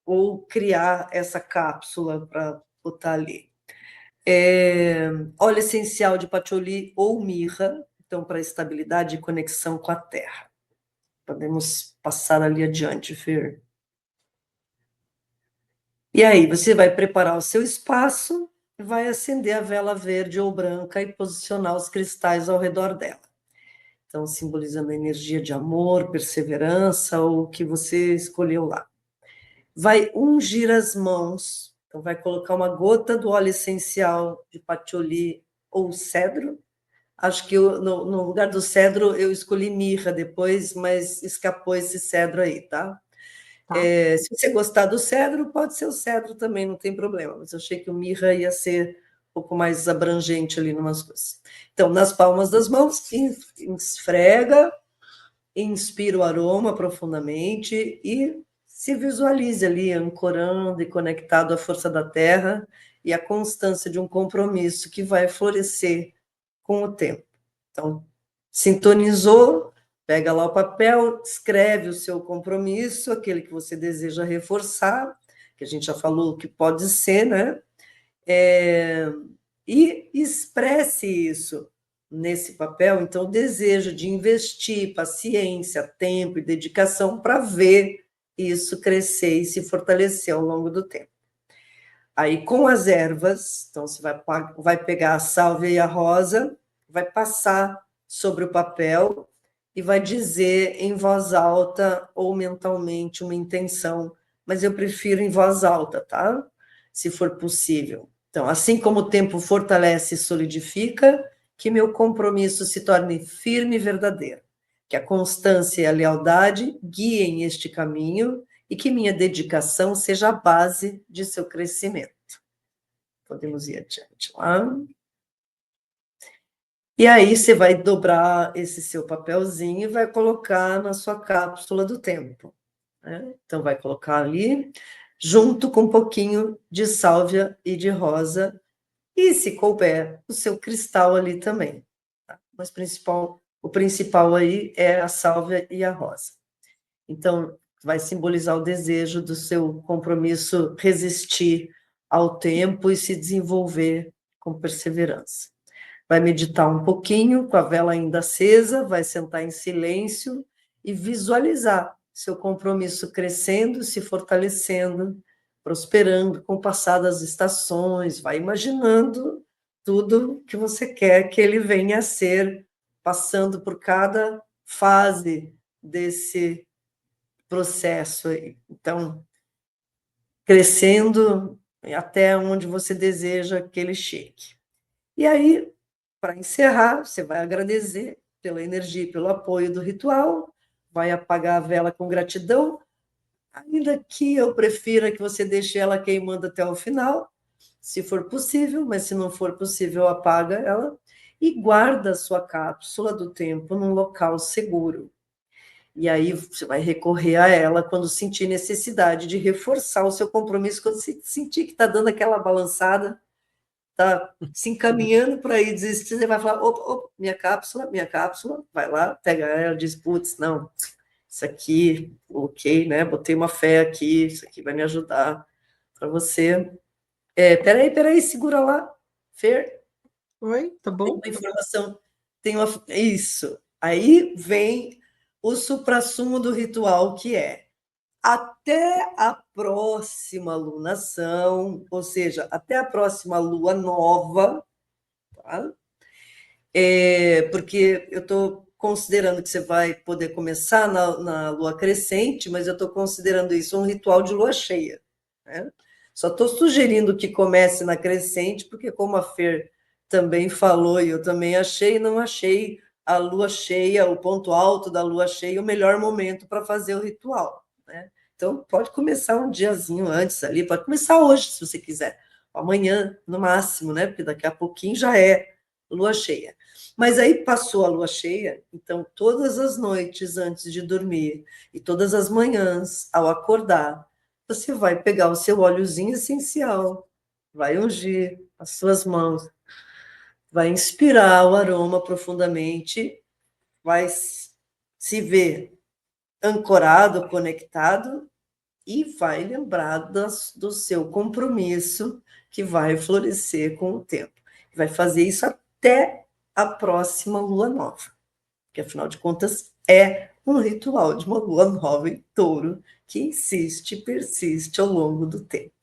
Ou criar essa cápsula para botar ali. Óleo essencial de patchouli ou mirra, então, para estabilidade e conexão com a terra. Podemos passar ali adiante, Fer. E aí, você vai preparar o seu espaço, vai acender a vela verde ou branca e posicionar os cristais ao redor dela. Então, simbolizando a energia de amor, perseverança, ou o que você escolheu lá. Vai ungir as mãos, então vai colocar uma gota do óleo essencial de patchouli ou cedro. Acho que no lugar do cedro eu escolhi mirra depois, mas escapou esse cedro aí, tá? Se você gostar do cedro, pode ser o cedro também, não tem problema, mas eu achei que o mirra ia ser um pouco mais abrangente ali em umas coisas. Então, nas palmas das mãos, esfrega, inspira o aroma profundamente e se visualize ali ancorando e conectado à força da terra e à constância de um compromisso que vai florescer com o tempo. Então, sintonizou, pega lá o papel, escreve o seu compromisso, aquele que você deseja reforçar, que a gente já falou que pode ser, né? E expresse isso nesse papel. Então, o desejo de investir paciência, tempo e dedicação para ver isso crescer e se fortalecer ao longo do tempo. Aí, com as ervas, então você vai pegar a sálvia e a rosa, vai passar sobre o papel e vai dizer em voz alta ou mentalmente uma intenção, mas eu prefiro em voz alta, tá? Se for possível. Então, assim como o tempo fortalece e solidifica, que meu compromisso se torne firme e verdadeiro, que a constância e a lealdade guiem este caminho e que minha dedicação seja a base de seu crescimento. Podemos ir adiante lá. E aí você vai dobrar esse seu papelzinho e vai colocar na sua cápsula do tempo, né? Então, vai colocar ali, junto com um pouquinho de sálvia e de rosa, e, se couber, o seu cristal ali também. Tá? Mas o principal aí é a sálvia e a rosa. Então, vai simbolizar o desejo do seu compromisso resistir ao tempo e se desenvolver com perseverança. Vai meditar um pouquinho, com a vela ainda acesa, vai sentar em silêncio e visualizar seu compromisso crescendo, se fortalecendo, prosperando com o passar das estações, vai imaginando tudo que você quer que ele venha a ser, passando por cada fase desse processo aí. Então, crescendo até onde você deseja que ele chegue. E aí, para encerrar, você vai agradecer pela energia e pelo apoio do ritual, vai apagar a vela com gratidão, ainda que eu prefira que você deixe ela queimando até o final, se for possível, mas se não for possível, apaga ela e guarda a sua cápsula do tempo num local seguro. E aí você vai recorrer a ela quando sentir necessidade de reforçar o seu compromisso, quando você sentir que está dando aquela balançada, está se encaminhando para ir desistir, você vai falar, opa, minha cápsula, vai lá, pega ela, diz, putz, não, isso aqui, ok, né, botei uma fé aqui, isso aqui vai me ajudar para você. Peraí, segura lá, Fer. Oi, tá bom? Tem uma informação, isso. Aí vem o suprassumo do ritual, que é até a próxima lunação, ou seja, até a próxima lua nova, tá? Porque eu estou considerando que você vai poder começar na lua crescente, mas eu estou considerando isso um ritual de lua cheia, né? Só estou sugerindo que comece na crescente, porque como a Fer também falou, e eu também achei, não achei a lua cheia, o ponto alto da lua cheia, o melhor momento para fazer o ritual, né? Então, pode começar um diazinho antes ali, pode começar hoje, se você quiser, amanhã, no máximo, né? Porque daqui a pouquinho já é lua cheia. Mas aí passou a lua cheia, então todas as noites antes de dormir e todas as manhãs ao acordar, você vai pegar o seu óleozinho essencial, vai ungir as suas mãos, vai inspirar o aroma profundamente, vai se ver ancorado, conectado e vai lembrar do seu compromisso que vai florescer com o tempo. Vai fazer isso até a próxima lua nova, que afinal de contas é um ritual de uma lua nova em touro que insiste e persiste ao longo do tempo.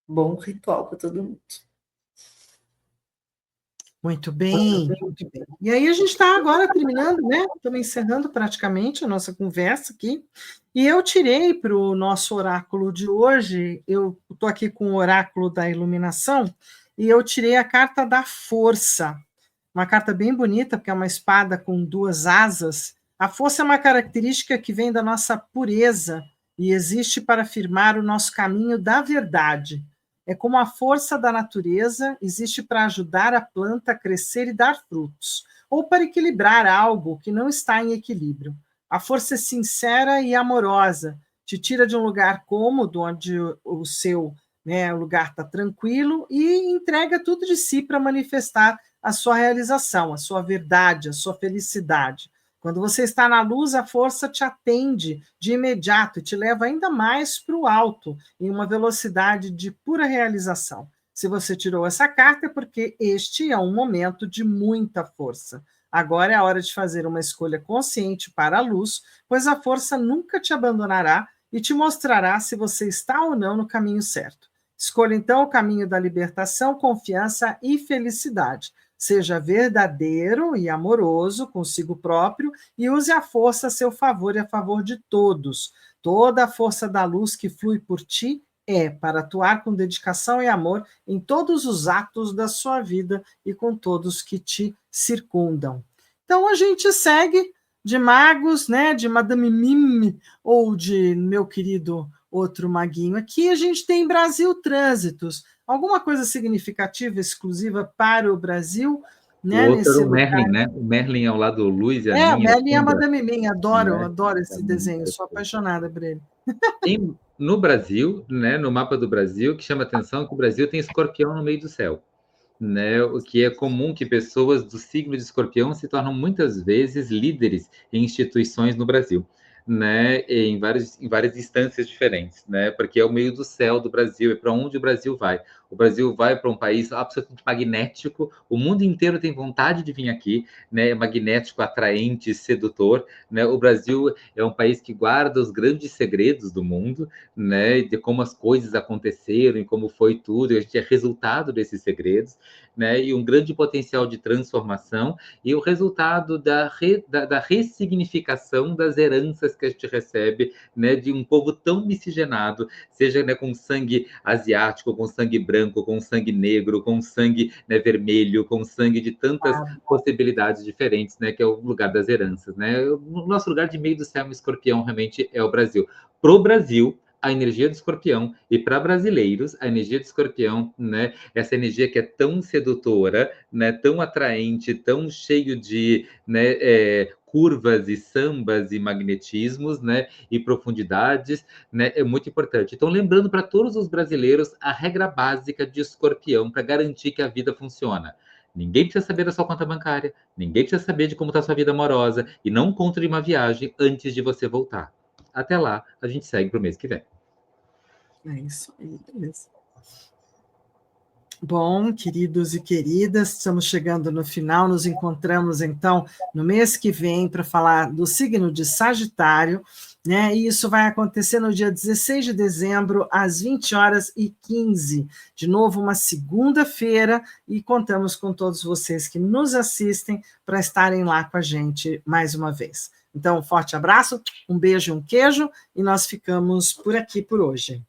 Bom ritual para todo mundo. Muito bem, muito bem. E aí a gente está agora terminando, né? Estamos encerrando praticamente a nossa conversa aqui. E eu tirei para o nosso oráculo de hoje, eu estou aqui com o oráculo da iluminação, e eu tirei a carta da força. Uma carta bem bonita, porque é uma espada com duas asas. A força é uma característica que vem da nossa pureza e existe para afirmar o nosso caminho da verdade. É como a força da natureza, existe para ajudar a planta a crescer e dar frutos, ou para equilibrar algo que não está em equilíbrio. A força é sincera e amorosa, te tira de um lugar cômodo, onde o seu lugar está tranquilo, e entrega tudo de si para manifestar a sua realização, a sua verdade, a sua felicidade. Quando você está na luz, a força te atende de imediato e te leva ainda mais para o alto, em uma velocidade de pura realização. Se você tirou essa carta, é porque este é um momento de muita força. Agora é a hora de fazer uma escolha consciente para a luz, pois a força nunca te abandonará e te mostrará se você está ou não no caminho certo. Escolha então o caminho da libertação, confiança e felicidade. Seja verdadeiro e amoroso consigo próprio e use a força a seu favor e a favor de todos. Toda a força da luz que flui por ti é para atuar com dedicação e amor em todos os atos da sua vida e com todos que te circundam. Então a gente segue de magos, né, de Madame Mime ou de meu querido outro maguinho aqui. A gente tem Brasil Trânsitos. Alguma coisa significativa, exclusiva para o Brasil, né? O outro era Nesse o Merlin, lugar. né? O Merlin ao lado do Luiz e a A minha Merlin e a sombra, Madame Mim, né? adoro esse Muito desenho, sou perfeito. apaixonada por ele. No Brasil, né, no mapa do Brasil, que chama atenção que o Brasil tem escorpião no meio do céu. Né, o que é comum que pessoas do signo de escorpião se tornam muitas vezes líderes em instituições no Brasil, né, em várias instâncias diferentes, né, porque é o meio do céu do Brasil, é para onde o Brasil vai. O Brasil vai para um país absolutamente magnético, o mundo inteiro tem vontade de vir aqui, né, é magnético, atraente, sedutor, né, o Brasil é um país que guarda os grandes segredos do mundo, né, de como as coisas aconteceram e como foi tudo, e a gente é resultado desses segredos, né, e um grande potencial de transformação, e o resultado da ressignificação das heranças que a gente recebe, né, de um povo tão miscigenado, seja, né, com sangue asiático, com sangue branco, com sangue negro, com sangue, né, vermelho, com sangue de tantas possibilidades diferentes, né, que é o lugar das heranças. Né? O nosso lugar de meio do céu escorpião realmente é o Brasil. Pro Brasil, a energia do escorpião, e para brasileiros, a energia do escorpião, né, essa energia que é tão sedutora, né, tão atraente, tão cheio de, né, curvas e sambas e magnetismos, né, e profundidades, né, é muito importante. Então, lembrando para todos os brasileiros a regra básica de escorpião para garantir que a vida funciona. Ninguém precisa saber da sua conta bancária, ninguém precisa saber de como está a sua vida amorosa, e não conte de uma viagem antes de você voltar. Até lá, a gente segue para o mês que vem. É isso aí, beleza. Bom, queridos e queridas, estamos chegando no final, nos encontramos então no mês que vem para falar do signo de Sagitário, né? E isso vai acontecer no dia 16 de dezembro, às 20h15. De novo, uma segunda-feira, e contamos com todos vocês que nos assistem para estarem lá com a gente mais uma vez. Então, um forte abraço, um beijo e um queijo, e nós ficamos por aqui por hoje.